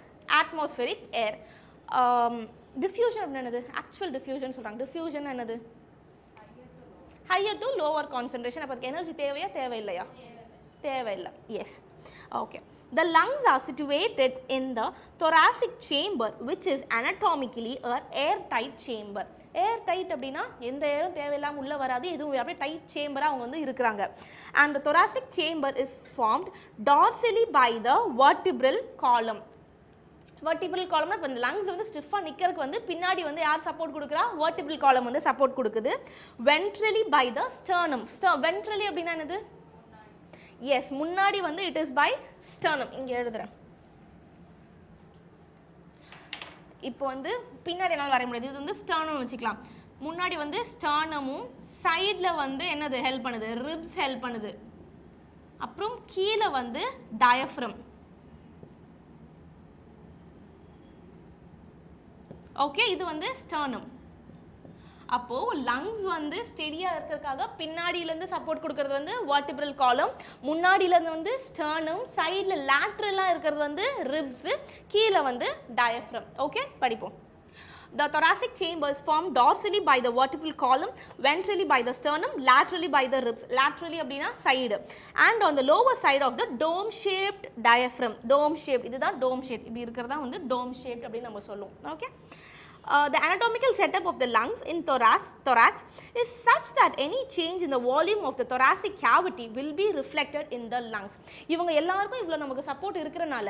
atmospheric air. Diffusion அப்படின்னு என்னது, ஆக்சுவல் டிஃப்யூஷன் சொல்கிறாங்க. டிஃப்யூஷன் என்னது, ஹையர் டு லோவர் கான்சன்ட்ரேஷன். அப்போ அதுக்கு எனர்ஜி தேவையா தேவையில்லையா, தேவையில்லை. Yes, okay. The lungs are situated in the thoracic chamber which is anatomically a airtight chamber. airtight அப்படின்னா எந்த ஏரும் தேவையில்லாமல் உள்ளே வராது, எதுவும் அப்படியே டைட் சேம்பராக அவங்க வந்து இருக்கிறாங்க. And the thoracic chamber is formed dorsally by the vertebral column. Vertebral காலம்னா இப்போ இந்த லங்ஸ் வந்து ஸ்டிஃபாக நிற்கிறதுக்கு வந்து பின்னாடி வந்து யார் சப்போர்ட் கொடுக்குறா, வெர்டிபிரல் காலம் வந்து சப்போர்ட் கொடுக்குது. Ventrally by the sternum. Ventrally அப்படின்னா என்னது, எஸ், முன்னாடி வந்து இட் இஸ் பை ஸ்டர்னம். இங்கே எழுதுறேன். இப்போ வந்து பின்னாடி என்னால் வரைய முடியாது, இது வந்து ஸ்டர்னம் வச்சுக்கலாம். முன்னாடி வந்து ஸ்டர்னமும், சைடில் வந்து என்னது ஹெல்ப் பண்ணுது, ரிப்ஸ் ஹெல்ப் பண்ணுது. அப்புறம் கீழே வந்து டயஃப்ரம். ஓகே, இது வந்து ஸ்டர்னம். அப்போது லங்ஸ் வந்து ஸ்டெடியாக இருக்கிறதுக்காக பின்னாடியிலேருந்து சப்போர்ட் கொடுக்கறது வந்து வெர்டிபிரல் காலம், முன்னாடியிலேருந்து வந்து ஸ்டர்னம், சைடில் லேட்ரலாக இருக்கிறது வந்து ரிப்ஸு, கீழே வந்து டயஃப்ரம். ஓகே, படிப்போம். The thoracic chamber is formed dorsally by the vertebral column, ventrally by the sternum, laterally by the ribs. Laterally அப்படினா side. And on the lower side of the dome shaped diaphragm. Dome shaped, இதுதான் dome shaped. இப்படி இருக்கிறதா வந்து dome shaped அப்படி நம்ம சொல்லுவோம். Okay. The anatomical setup of the lungs in thorax is such that any change in the volume of the thoracic cavity will be reflected in the lungs. இவங்க எல்லாருக்கும் இவ்வளோ நமக்கு சப்போர்ட் இருக்கிறனால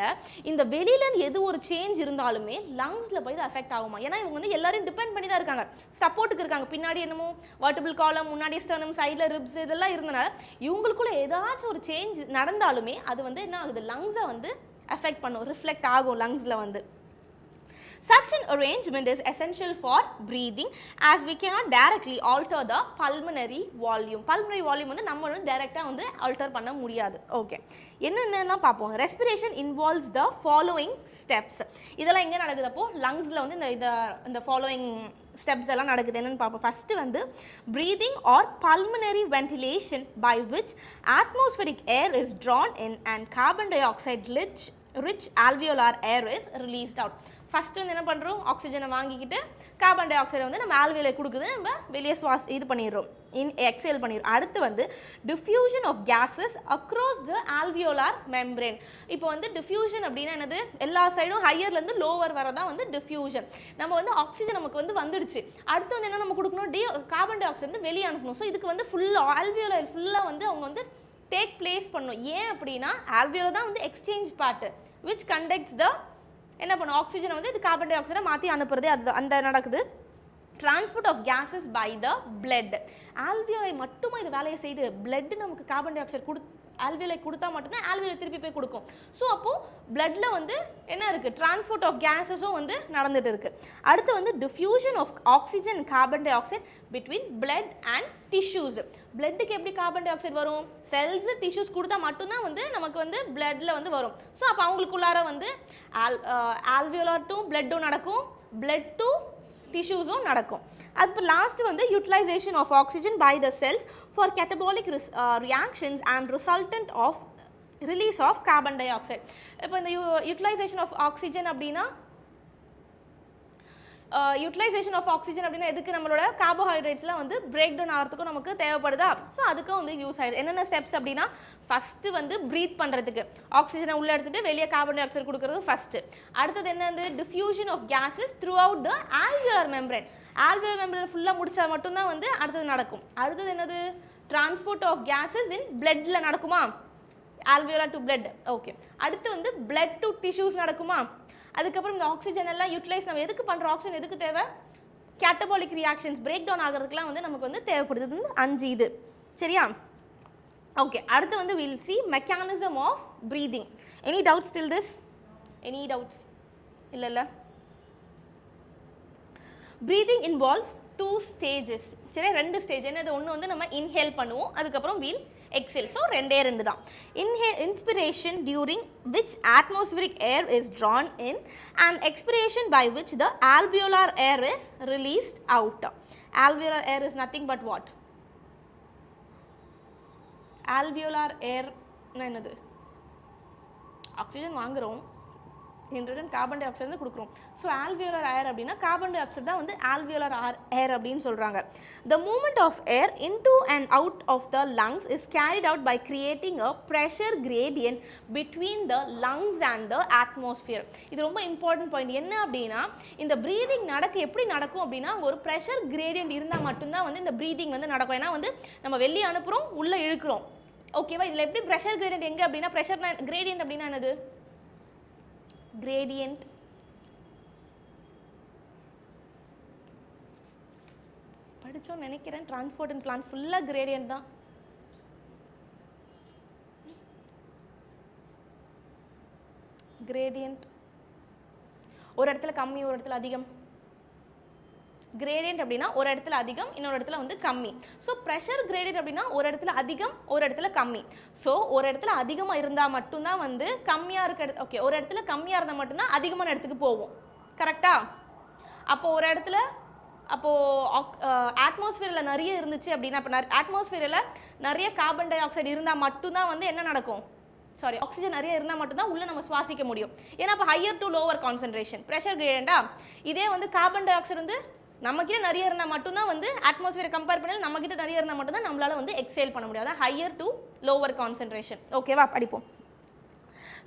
இந்த வெளியில எது ஒரு சேஞ்ச் இருந்தாலுமே லங்ஸ்ல போய் இது அஃபெக்ட் ஆகுமா? ஏன்னா இவங்க வந்து எல்லாரும் டிபெண்ட் பண்ணி தான் இருக்காங்க, சப்போர்ட்டுக்கு இருக்காங்க. பின்னாடி என்னமோ வெர்டிபிரல் காலம், முன்னாடி ஸ்டர்னம், சைடில் ரிப்ஸ் இதெல்லாம் இருந்தனால இவங்களுக்குள்ள ஏதாச்சும் ஒரு சேஞ்ச் நடந்தாலுமே அது வந்து என்ன ஆகுது, லங்ஸை வந்து அஃபெக்ட் பண்ணும், ரிஃப்ளெக்ட் ஆகும் லங்ஸில் வந்து. Such an arrangement is essential for breathing as we cannot directly alter the pulmonary volume. Pulmonary volume வந்து நம்ம வந்து டைரக்ட்டா வந்து alter பண்ண முடியாது. ஓகே. என்னென்னலாம் பார்ப்போம். Respiration involves the following steps. இதெல்லாம் எங்க நடக்குது அப்போ லங்ஸ்ல வந்து இந்த following steps எல்லாம் நடக்குது என்னன்னு பார்ப்போம். ஃபர்ஸ்ட் வந்து breathing or pulmonary ventilation by which atmospheric air is drawn in and carbon dioxide rich alveolar air is released out. First வந்து என்ன பண்ணுறோம், ஆக்சிஜனை வாங்கிக்கிட்டு கார்பன் டை ஆக்சைடை வந்து நம்ம ஆல்வியோலை கொடுக்குது, நம்ம வெளியே இது பண்ணிடுறோம், எக்ஸேல் பண்ணிடுறோம். அடுத்து வந்து diffusion of gases across the alveolar membrane. இப்போ வந்து டிஃப்யூஷன் அப்படின்னா என்னது, எல்லா சைடும் ஹையர்லேருந்து லோவர் வரதான் வந்து டிஃப்யூஷன். நம்ம வந்து ஆக்சிஜன் நமக்கு வந்து வந்துடுச்சு, அடுத்து வந்து என்ன நம்ம கொடுக்கணும், கார்பன் டை ஆக்சைடு வந்து வெளியே அனுப்பணும். ஸோ இதுக்கு வந்து ஃபுல்லாக ஆல்வியோலை ஃபுல்லாக வந்து அவங்க வந்து டேக் பிளேஸ் பண்ணணும். ஏன் அப்படின்னா ஆல்வியோலை தான் வந்து எக்ஸ்சேஞ்ச் பார்ட்டு விச் கண்டக்ட்ஸ் த என்ன பண்ணும், ஆக்சிஜனை வந்து இது கார்பன் டை ஆக்சைடை மாற்றி அனுப்புறது, அது அந்த நடக்குது. Transport of gases by the blood. ஆல்வியோலை மட்டுமா இது வேலையை செய்யுது, பிளட் நமக்கு கார்பன் டை ஆக்சைடு ஆல்வியோலை கொடுத்தா மட்டும்தான் ஆல்வியோலை திருப்பி போய் கொடுக்கும். ஸோ அப்போது பிளட்டில் வந்து என்ன இருக்குது, டிரான்ஸ்போர்ட் ஆஃப் கேஸஸும் வந்து நடந்துட்டு இருக்குது. அடுத்து வந்து diffusion of oxygen carbon dioxide between blood and tissues. பிளட்டுக்கு எப்படி கார்பன் டை ஆக்சைடு வரும், செல்ஸ் டிஷ்யூஸ் கொடுத்தா மட்டும்தான் வந்து நமக்கு வந்து பிளட்டில் வந்து வரும். ஸோ அப்போ அவங்களுக்குள்ளார வந்து ஆல்வியோலார் டு பிளட்டும் நடக்கும், பிளட் டு டிஷ்யூஸும் நடக்கும். அது லாஸ்ட் வந்து utilisation of oxygen by the cells for catabolic reactions and resultant of release of carbon dioxide. இப்போ இந்த யூட்டிலைசேஷன் ஆஃப் ஆக்சிஜன் அப்படின்னா யூட்டிலைசேஷன் ஆஃப் ஆக்சிஜன் அப்படின்னா எதுக்கு, நம்மளோட கார்போஹைட்ரேட்ஸ்லாம் வந்து பிரேக் டவுன் ஆகிறதுக்கும் நமக்கு தேவைப்படுதா. ஸோ அதுக்கும் வந்து யூஸ் ஆகிடுது. என்னென்ன ஸ்டெப்ஸ் அப்படின்னா, ஃபஸ்ட்டு வந்து ப்ரீத் பண்ணுறதுக்கு ஆக்சிஜனை உள்ளே எடுத்துகிட்டு வெளியே கார்பன் டை ஆக்சைடு கொடுக்குறது ஃபஸ்ட்டு. அடுத்தது என்னது, diffusion of gases throughout the alveolar membrane. Alveolar membrane ஃபுல்லாக முடித்தா மட்டும்தான் வந்து அடுத்தது நடக்கும். அடுத்தது என்னது, டிரான்ஸ்போர்ட் ஆஃப் கேஸஸ் இன் பிளட்டில் நடக்குமா, ஆல்வியோலார் டு பிளட். ஓகே. அடுத்து வந்து பிளட் டு டிஷ்யூஸ் நடக்குமா. அதுக்கப்புறம் இந்த ஆக்சிஜன் எல்லாம் யூட்டிலைஸ் நம்ம எதுக்கு பண்ணுறோம், ஆக்சிஜன் எதுக்கு தேவை, கேட்டபாலிக் ரியாக்ஷன்ஸ் பிரேக் டவுன் ஆகிறதுக்குலாம் வந்து நமக்கு வந்து தேவைப்படுது. வந்து 5 இது சரியா. ஓகே. அடுத்து வந்து will see mechanism of breathing. Any doubts till this, any doubts இல்லை. ப்ரீதிங் இன்வால்வ்ஸ் 2 ஸ்டேஜஸ் சரி, 2 ஸ்டேஜ். என்னது, ஒன்று வந்து நம்ம இன்ஹேல் பண்ணுவோம், அதுக்கப்புறம் வீல் exhale. So ரெண்டு தான். Inspiration during which atmospheric air is drawn in and expiration by which the alveolar air is released out. Alveolar air is nothing but what? Alveolar air என்னது, ஆக்சிஜன் வாங்குறோம், ஹைட்ரஜன் கார்பன் டை ஆக்சைடு கொடுக்குறோம். ஸோ ஆல்வியோலார் ஏர் அப்படின்னா கார்பன் டை ஆக்சைடு தான் வந்து ஆல்வியோலார் ஏர் அப்படின்னு சொல்கிறாங்க. The movement of air into and out of the lungs is carried out by creating a pressure gradient between the lungs and the atmosphere. இது ரொம்ப இம்பார்ட்டன்ட் பாயிண்ட். என்ன அப்படின்னா, இந்த ப்ரீதிங் எப்படி நடக்கும் அப்படின்னா, ஒரு ப்ரெஷர் கிரேடியன்ட் இருந்தால் மட்டும்தான் வந்து இந்த ப்ரீதிங் வந்து நடக்கும். ஏன்னா வந்து நம்ம வெளியே அனுப்புகிறோம், உள்ளே இழுக்கிறோம். ஓகேவா. இதில் எப்படி ப்ரெஷர் கிரேடியன்ட் எங்கே அப்படின்னா, ப்ரெஷர் கிரேடியன்ட் அப்படின்னா என்னது, gradient படிச்சோம் நினைக்கிறேன். டிரான்ஸ்போர்ட் அண்ட் பிளான்ஸ் ஃபுல்லாக கிரேடியன்ட் தான். கிரேடியன்ட் ஒரு இடத்துல கம்மி, ஒரு இடத்துல அதிகம். கிரேடியன்ட் அப்படின்னா ஒரு இடத்துல அதிகம், இன்னொரு இடத்துல வந்து கம்மி. ஸோ ப்ரெஷர் கிரேடியன்ட் அப்படின்னா ஒரு இடத்துல அதிகம், ஒரு இடத்துல கம்மி. ஸோ ஒரு இடத்துல அதிகமாக இருந்தால் மட்டும்தான் வந்து கம்மியாக இருக்க, ஓகே, ஒரு இடத்துல கம்மியாக இருந்தால் மட்டும்தான் அதிகமான இடத்துக்கு போவோம். கரெக்டா. அப்போது ஒரு இடத்துல அட்மாஸ்பியரில் நிறைய இருந்துச்சு அப்படின்னா, இப்போ அட்மாஸ்பியரில் நிறைய கார்பன் டை ஆக்சைடு இருந்தால் மட்டும்தான் வந்து என்ன நடக்கும், ஆக்சிஜன் நிறைய இருந்தால் மட்டும்தான் உள்ளே நம்ம சுவாசிக்க முடியும். ஏன்னா இப்போ higher to lower concentration pressure கிரேடியண்டா. இதே வந்து கார்பன் டை ஆக்சைடு வந்து நம்மக்கிட்ட நிறைய இருந்தால் மட்டும்தான் வந்து அட்மாஸ்பியரை கம்பேர் பண்ணி நம்மக்கிட்ட நிறைய இருந்தால் மட்டும்தான் நம்மளால் வந்து எக்ஸேல் பண்ண முடியாது. Higher to lower concentration. ஓகேவா, படிப்போம்.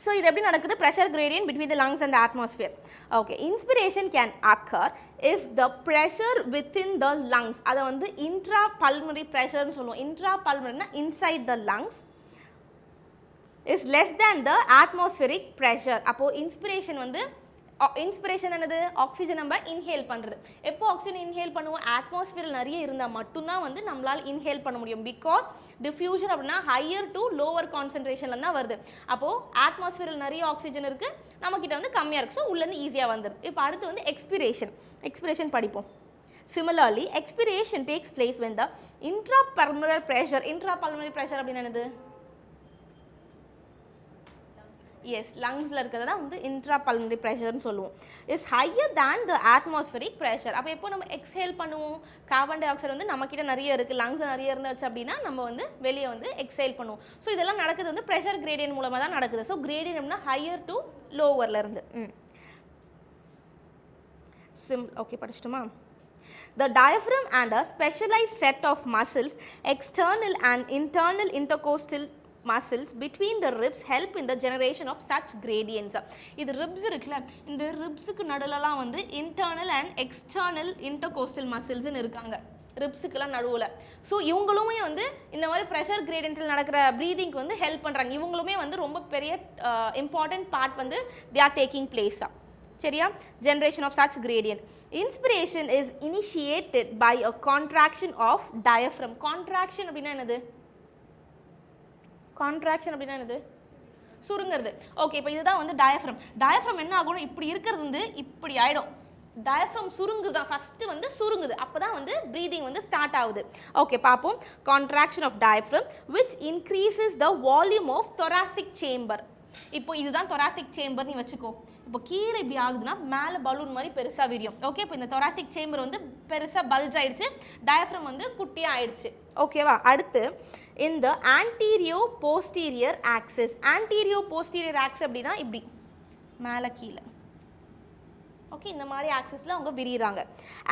ஸோ இது எப்படி நடக்குது, pressure gradient between the lungs and atmosphere. Okay. Inspiration can occur if the pressure within the lungs, அதை வந்து இன்ட்ரா பல்மனரி ப்ரெஷர்னு சொல்லுவோம். இன்ட்ரா பல்மனரினா inside the lungs is less than the atmospheric pressure. அப்போ இன்ஸ்பிரேஷன் வந்து இன்ஸ்பிரேஷன் என்னது ஆக்சிஜன் நம்ம இன்ஹேல் பண்ணுறது. எப்போ ஆக்சிஜன் இன்ஹேல் பண்ணுவோம் அட்மாஸ்பியரில் நிறைய இருந்தால் மட்டும்தான் வந்து நம்மளால் இன்ஹேல் பண்ண முடியும். பிகாஸ் டிஃப்யூஷன் அப்படின்னா ஹையர் டு லோவர் கான்சன்ட்ரேஷனில் தான் வருது. அப்போது அட்மாஸ்பியரில் நிறைய ஆக்சிஜன் இருக்குது, நம்மக்கிட்ட வந்து கம்மியாக இருக்குது, ஸோ உள்ளேருந்து ஈஸியாக வந்துடுது. இப்போ அடுத்து வந்து எக்ஸ்பிரேஷன் படிப்போம். Similarly, expiration takes place when the intrapulmonary pressure அப்படின்னு என்னது? Yes, lungsல இருக்கிறது தான் வந்து intrapulmonary pressure னு சொல்லுவோம். is higher than the atmospheric pressure. அப்போ எப்போ நம்ம எக்ஸேல் பண்ணுவோம் கார்பன் டை ஆக்சைடு வந்து நம்மக்கிட்ட நிறைய இருக்குது, லங்ஸில் நிறைய இருந்துச்சு அப்படின்னா நம்ம வந்து வெளியே வந்து எக்ஸேல் பண்ணுவோம். ஸோ இதெல்லாம் நடக்குது வந்து ப்ரெஷர் கிரேடியன்ட் மூலமாக தான் நடக்குது. ஸோ கிரேடியன்ட் அப்படின்னா ஹையர் டு லோவர்லேருந்து. ஓகே படிச்சிட்டோமா? The diaphragm and a specialized set of muscles, external and internal intercostal muscles between the ribs help in the generation of such gradients. இது ribs இருக்குல்ல, இந்த ribsக்கு நடுலலாம் வந்து internal and external intercostal muscles இருக்காங்க ரிப்ஸுக்கெல்லாம் நடுவில். ஸோ இவங்களுமே வந்து இந்த மாதிரி ப்ரெஷர் கிரேடியன்ட்டில் நடக்கிற ப்ரீதிங்க்கு வந்து ஹெல்ப் பண்ணுறாங்க. இவங்களுமே வந்து ரொம்ப பெரிய இம்பார்ட்டன்ட் பார்ட் வந்து they are taking place. சரியா? generation of such gradient. Inspiration is initiated by a contraction of diaphragm. contraction அப்படின்னா என்னது? contraction அப்படின்னா என்னது? சுருங்கிறது. ஓகே, இப்போ இதுதான் வந்து டயஃப்ரம். டயஃப்ரம் என்ன ஆகும்? இப்படி இருக்கிறது வந்து இப்படி ஆயிடும். டயஃப்ரம் சுருங்குதான், ஃபஸ்ட்டு வந்து சுருங்குது, அப்போ தான் வந்து ப்ரீதிங் வந்து ஸ்டார்ட் ஆகுது. ஓகே பார்ப்போம். contraction of diaphragm which increases the volume of thoracic chamber. இப்போ இதுதான் thoracic chamber நீ வச்சுக்கோ. இப்போ கீழே இப்படி ஆகுதுன்னா மேலே பலூன் மாதிரி பெருசாக விரியும். ஓகே, இப்போ இந்த thoracic chamber வந்து பெருசாக பல்ஜ் ஆயிடுச்சு, டயஃப்ரம் வந்து குட்டியாக ஆயிடுச்சு. ஓகேவா? அடுத்து இந்த anterior posterior axis. anterior posterior axis அப்படின்னா இப்படி மேலே கீழே. ஓகே, இந்த மாதிரி ஆக்சிஸில் அவங்க விரிகிறாங்க.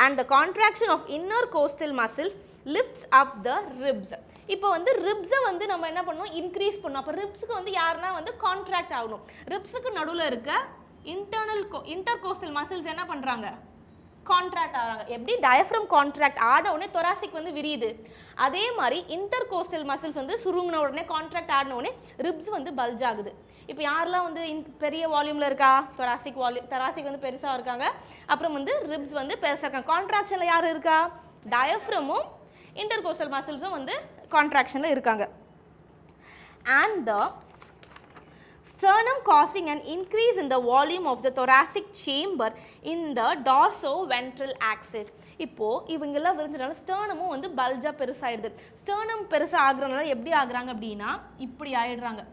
and the contraction of inner coastal muscles lifts up the ribs. இப்போ வந்து ரிப்ஸை வந்து நம்ம என்ன பண்ணணும்? இன்க்ரீஸ் பண்ணணும். அப்போ ரிப்ஸுக்கு வந்து யாருன்னா வந்து கான்ட்ராக்ட் ஆகணும். ரிப்ஸுக்கு நடுவில் இருக்க இன்டர்கோஸ்டல் மசில்ஸ் என்ன பண்ணுறாங்க? கான்ட்ராக்ட் ஆகிறாங்க. எப்படி? டயஃப்ரம் கான்ட்ராக்ட் ஆட உடனே தொராசிக் வந்து விரியுது. அதே மாதிரி இன்டர்கோஸ்டல் மசில்ஸ் வந்து சுருங்கின உடனே கான்ட்ராக்ட் ஆடின உடனே ரிப்ஸ் வந்து பல்ஜ் ஆகுது. இப்போ யாரெல்லாம் வந்து பெரிய வால்யூமில் இருக்கா? தொராசிக் வந்து பெருசாக இருக்காங்க, அப்புறம் வந்து ரிப்ஸ் வந்து பெருசாக இருக்காங்க. கான்ட்ராக்ஷனில் யார் இருக்கா? டயஃப்ரமும் intercostal muscles வந்து contractionல இருக்காங்க. and the sternum causing an increase in the volume of the thoracic chamber in the dorsoventral axis. இப்போ இவங்கெல்லாம் விரிஞ்சனால ஸ்டர்னமும் வந்து பல்ஜா பெருசாயிடுது. ஸ்டர்னம் பெருசா ஆகுறதுனால எப்படி ஆகுறாங்க அப்படின்னா இப்படி ஆயிடுறாங்க,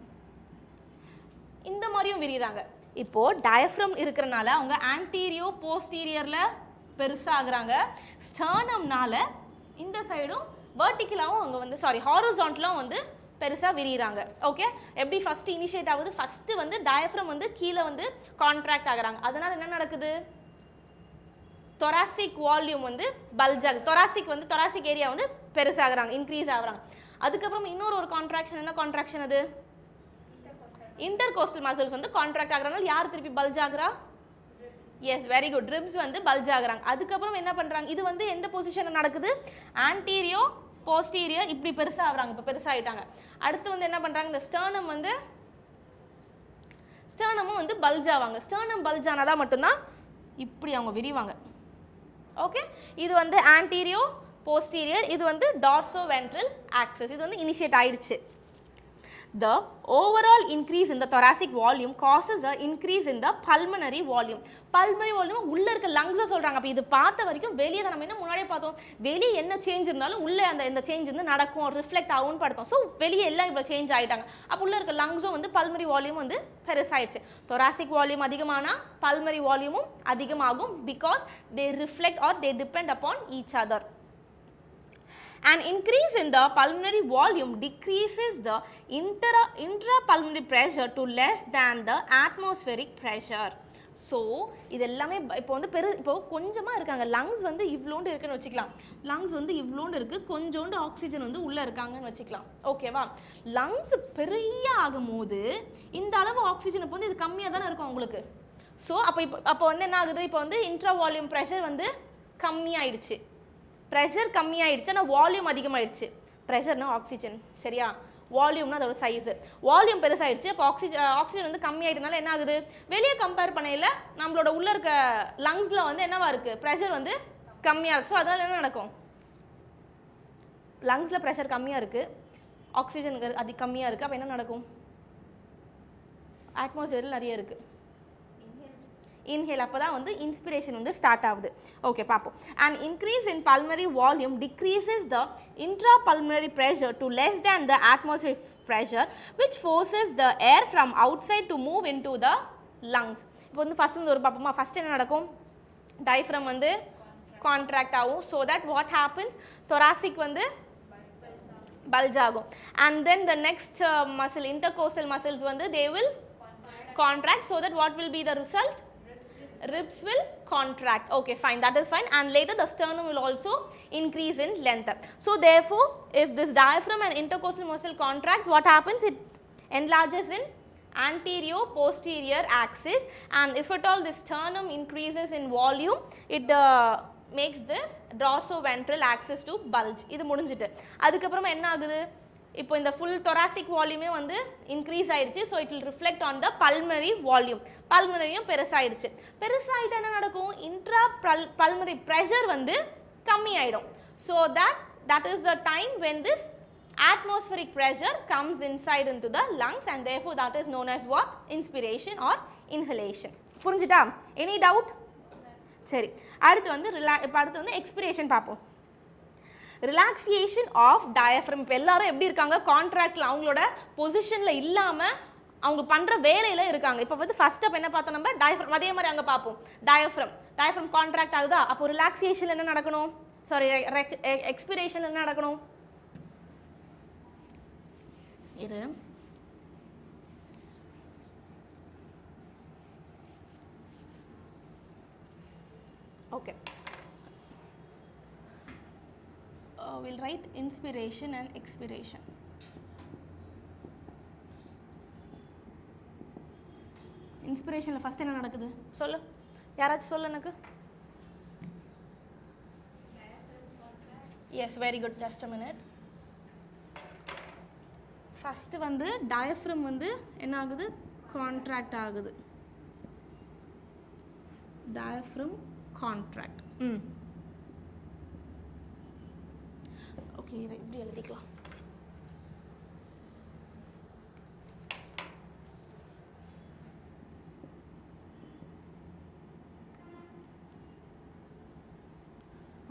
இந்த மாதிரியும் விரிகிறாங்க. இப்போ டயஃப்ரம் இருக்கிறனால அவங்க ஆன்டீரியோ போஸ்டீரியர்ல பெருசா ஆகுறாங்க. ஸ்டர்னம்னால இந்த சைடும் வெர்டிக்கலாகவும் அவங்க வந்து ஹாரிசான்டலாகவும் வந்து பெருசாக விரிகிறாங்க. ஓகே, எப்படி ஃபஸ்ட்டு இனிஷியேட் ஆகுது? ஃபஸ்ட்டு வந்து டயஃப்ரம் வந்து கீழே வந்து கான்ட்ராக்ட் ஆகுறாங்க. அதனால் என்ன நடக்குது? தொராசிக் வால்யூம் வந்து பல்ஜ் ஆகுது. தொராசிக் ஏரியா வந்து பெருசாகிறாங்க, இன்க்ரீஸ் ஆகுறாங்க. அதுக்கப்புறம் இன்னொரு கான்ட்ராக்ஷன். என்ன கான்ட்ராக்ஷன் அது? இன்டர்கோஸ்டல் மசில்ஸ் வந்து கான்ட்ராக்ட் ஆகுறதுனால யார் திருப்பி பல்ஜ் ஆகுறா? எஸ், வெரி குட், ரிப்ஸ் வந்து பல்ஜ் ஆகுறாங்க. அதுக்கப்புறம் என்ன பண்ணுறாங்க? இது வந்து எந்த பொசிஷனில் நடக்குது? ஆன்டீரியோ போஸ்டீரியர் இப்படி பெருசாக ஆகுறாங்க, இப்போ பெருசாகிட்டாங்க. அடுத்து வந்து என்ன பண்ணுறாங்க? இந்த ஸ்டர்னமும் வந்து பல்ஜ் ஆவாங்க. ஸ்டர்னம் பல்ஜ் ஆனாதான் மட்டும்தான் இப்படி அவங்க விரிவாங்க. ஓகே, இது வந்து ஆன்டீரியோ போஸ்டீரியர், இது வந்து டார்சோவென்ட்ரல் ஆக்சிஸ். இது வந்து இனிஷியேட் ஆயிடுச்சு. The overall increase in the thoracic volume causes an increase in the pulmonary volume. Pulmonary volume உள்ள இருக்க லங்ஸை சொல்றாங்க. அப்போ இது பார்த்த வரைக்கும் வெளியே தான் நம்ம என்ன முன்னாடியே பார்த்தோம், வெளியே என்ன சேஞ்ச் இருந்தாலும் உள்ளே இந்த சேஞ்ச் வந்து நடக்கும், ரிஃப்ளெக்ட் ஆகும்னு பார்த்தோம். ஸோ வெளியே எல்லாம் இவ்வளோ சேஞ்ச் ஆகிட்டாங்க. அப்போ உள்ள இருக்க லங்ஸும் வந்து பல்மரி வால்யூம் வந்து பெருசாயிடுச்சு. thoracic வால்யூம் அதிகமானால் பல்மரி வால்யூமும் அதிகமாகும். Because they reflect or they depend upon each other. An increase in the pulmonary volume decreases the intrapulmonary pressure to less than the atmospheric pressure. So இது எல்லாமே இப்போ வந்து இப்போ கொஞ்சமாக இருக்காங்க. லங்ஸ் வந்து இவ்வளோண்டு இருக்குன்னு வச்சுக்கலாம். லங்ஸ் வந்து இவ்வளோண்டு இருக்குது, கொஞ்சோண்டு ஆக்சிஜன் வந்து உள்ளே இருக்காங்கன்னு வச்சுக்கலாம். ஓகேவா? லங்ஸ் பெரிய ஆகும்போது இந்த அளவு ஆக்சிஜன் இப்போ வந்து இது கம்மியாக தானே இருக்கும் உங்களுக்கு. ஸோ அப்போ வந்து என்ன ஆகுது? இப்போ வந்து இன்ட்ரா வால்யூம் ப்ரெஷர் வந்து கம்மியாயிடுச்சு. ப்ரெஷர் கம்மியாயிடுச்சு, ஆனால் வால்யூம் அதிகமாகிடுச்சு. ப்ரெஷர்னா ஆக்சிஜன், சரியா? வால்யூம்னா அதோட சைஸ். வால்யூம் பெருசாயிடுச்சு, அப்போ ஆக்சிஜன் வந்து கம்மியாயிட்டனால என்ன ஆகுது, வெளியே கம்பேர் பண்ணையில் நம்மளோட உள்ள இருக்க லங்ஸில் வந்து என்னவா இருக்குது, ப்ரெஷர் வந்து கம்மியாக இருக்குது. ஸோ அதனால் என்ன நடக்கும், லங்ஸில் ப்ரெஷர் கம்மியாக இருக்குது, ஆக்சிஜன் அது கம்மியாக இருக்குது. அப்போ என்ன நடக்கும், அட்மாஸ்பியரில் நிறைய இருக்குது, இன்ஹேல். அப்போ தான் வந்து இன்ஸ்பிரேஷன் வந்து ஸ்டார்ட் ஆகுது. ஓகே பார்ப்போம். And increase in pulmonary volume decreases the intrapulmonary pressure to less than the atmospheric pressure which forces the air from outside to move into the lungs. இப்போ வந்து ஃபர்ஸ்ட் வந்து ஒரு பார்ப்போமா. ஃபர்ஸ்ட் என்ன நடக்கும், டயஃப்ரம் வந்து கான்ட்ராக்ட் ஆகும். So that what happens, thoracic வந்து bulge ஆகும். And then the next muscle, intercostal muscles வந்து they will contract. So that what will be the result, ribs will contract. Okay, fine, that is fine. And later the sternum will also increase in length. So therefore if this diaphragm and intercostal muscle contracts, what happens, it enlarges in anterior posterior axis. And if at all the sternum increases in volume, it makes this dorsoventral axis to bulge. இது முடிஞ்சிட்டு அதுக்கப்புறமா என்ன ஆகுது, இப்போ இந்த ஃபுல் thoracic வால்யூமே வந்து இன்க்ரீஸ் ஆயிடுச்சு. So it will reflect on the pulmonary volume. பல்மனரியும் பெருசாயிடுச்சு. பெருசாயிட்டு என்ன நடக்கும், இன்ட்ரா பல்மனரி ப்ரெஷர் வந்து கம்மி ஆயிடும். So that is the time when this atmospheric pressure comes inside into the lungs, and therefore that is known as what, inspiration or inhalation. புரிஞ்சுட்டா, எனி டவுட்? சரி, அடுத்து வந்து அடுத்து வந்து எக்ஸ்பிரேஷன் பார்ப்போம். Relaxation of diaphragm. இப்போ எல்லாரும் எப்படி இருக்காங்க, கான்ட்ராக்டில் அவங்களோட பொசிஷனில் இல்லாமல் அவங்க பண்ணுற வேலையில் இருக்காங்க. இப்போ வந்து ஃபர்ஸ்ட் அப் என்ன பார்த்தோம் நம்ம, டயஃப்ரம். அதே மாதிரி அங்கே பார்ப்போம், டயஃப்ரம் கான்ட்ராக்ட் ஆகுதா, அப்போ ரிலாக்ஸேஷன் என்ன நடக்கணும், சாரி எக்ஸ்பிரேஷன் என்ன நடக்கணும், இது okay. We'll write inspiration and expiration. Inspiration first என்ன நடக்குது சொல்லு, யாராச்சும் சொல்லு எனக்கு. Yes, very good, just a minute. first வந்து diaphragm வந்து என்ன ஆகுது, contract ஆகுது, diaphragm contract. ஓகே, இதை இப்படி எழுதிக்கலாம்.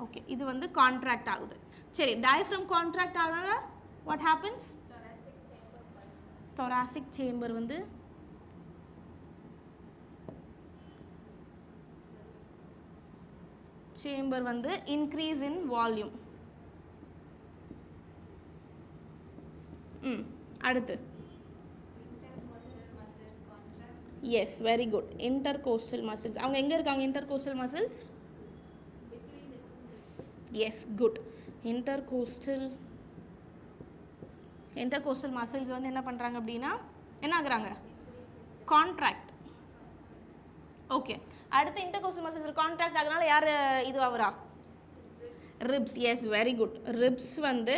ஓகே, இது வந்து கான்ட்ராக்ட் ஆகுது. சரி, டயஃப்ரம் கான்ட்ராக்ட் ஆனால வாட் ஹேப்பன்ஸ், thoracic chamber வந்து increase in volume. அடுத்து yes, very good, intercostal muscles. அவங்க எங்க இருக்காங்க, intercostal muscles? yes, good. intercostal muscles வந்து என்ன பண்றாங்க அப்படின்னா என்ன ஆகுறாங்க, கான்ட்ராக்ட். ஓகே, அடுத்து intercostal muscles கான்ட்ராக்ட் ஆகனால யார் இது ஆகுறா, ribs. yes, very good. ribs வந்து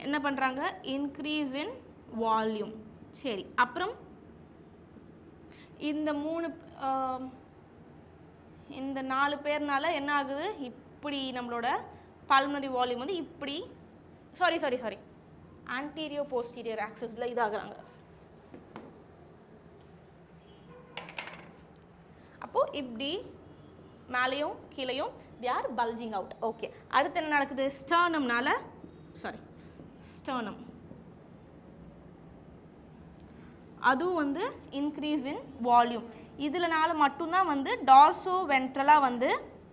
என்ன பண்ணுறாங்க, இன்க்ரீஸ் இன் வால்யூம். சரி, அப்புறம் இந்த இந்த 4 பேர்னால என்ன ஆகுது, இப்படி நம்மளோட பல்மனரி வால்யூம் வந்து இப்படி சாரி ஆன்டீரியோ போஸ்டீரியர் ஆக்சஸில் இதாகிறாங்க. அப்போது இப்படி மேலேயும் கீழேயும் they are bulging out. Okay, அடுத்து என்ன நடக்குது, ஸ்டர்னம் அதுவும் வந்து இன்க்ரீஸ் இன் வால்யூம். இதுலனால மட்டும்தான் வந்து டார்சோ வென்ட்ரலாக வந்து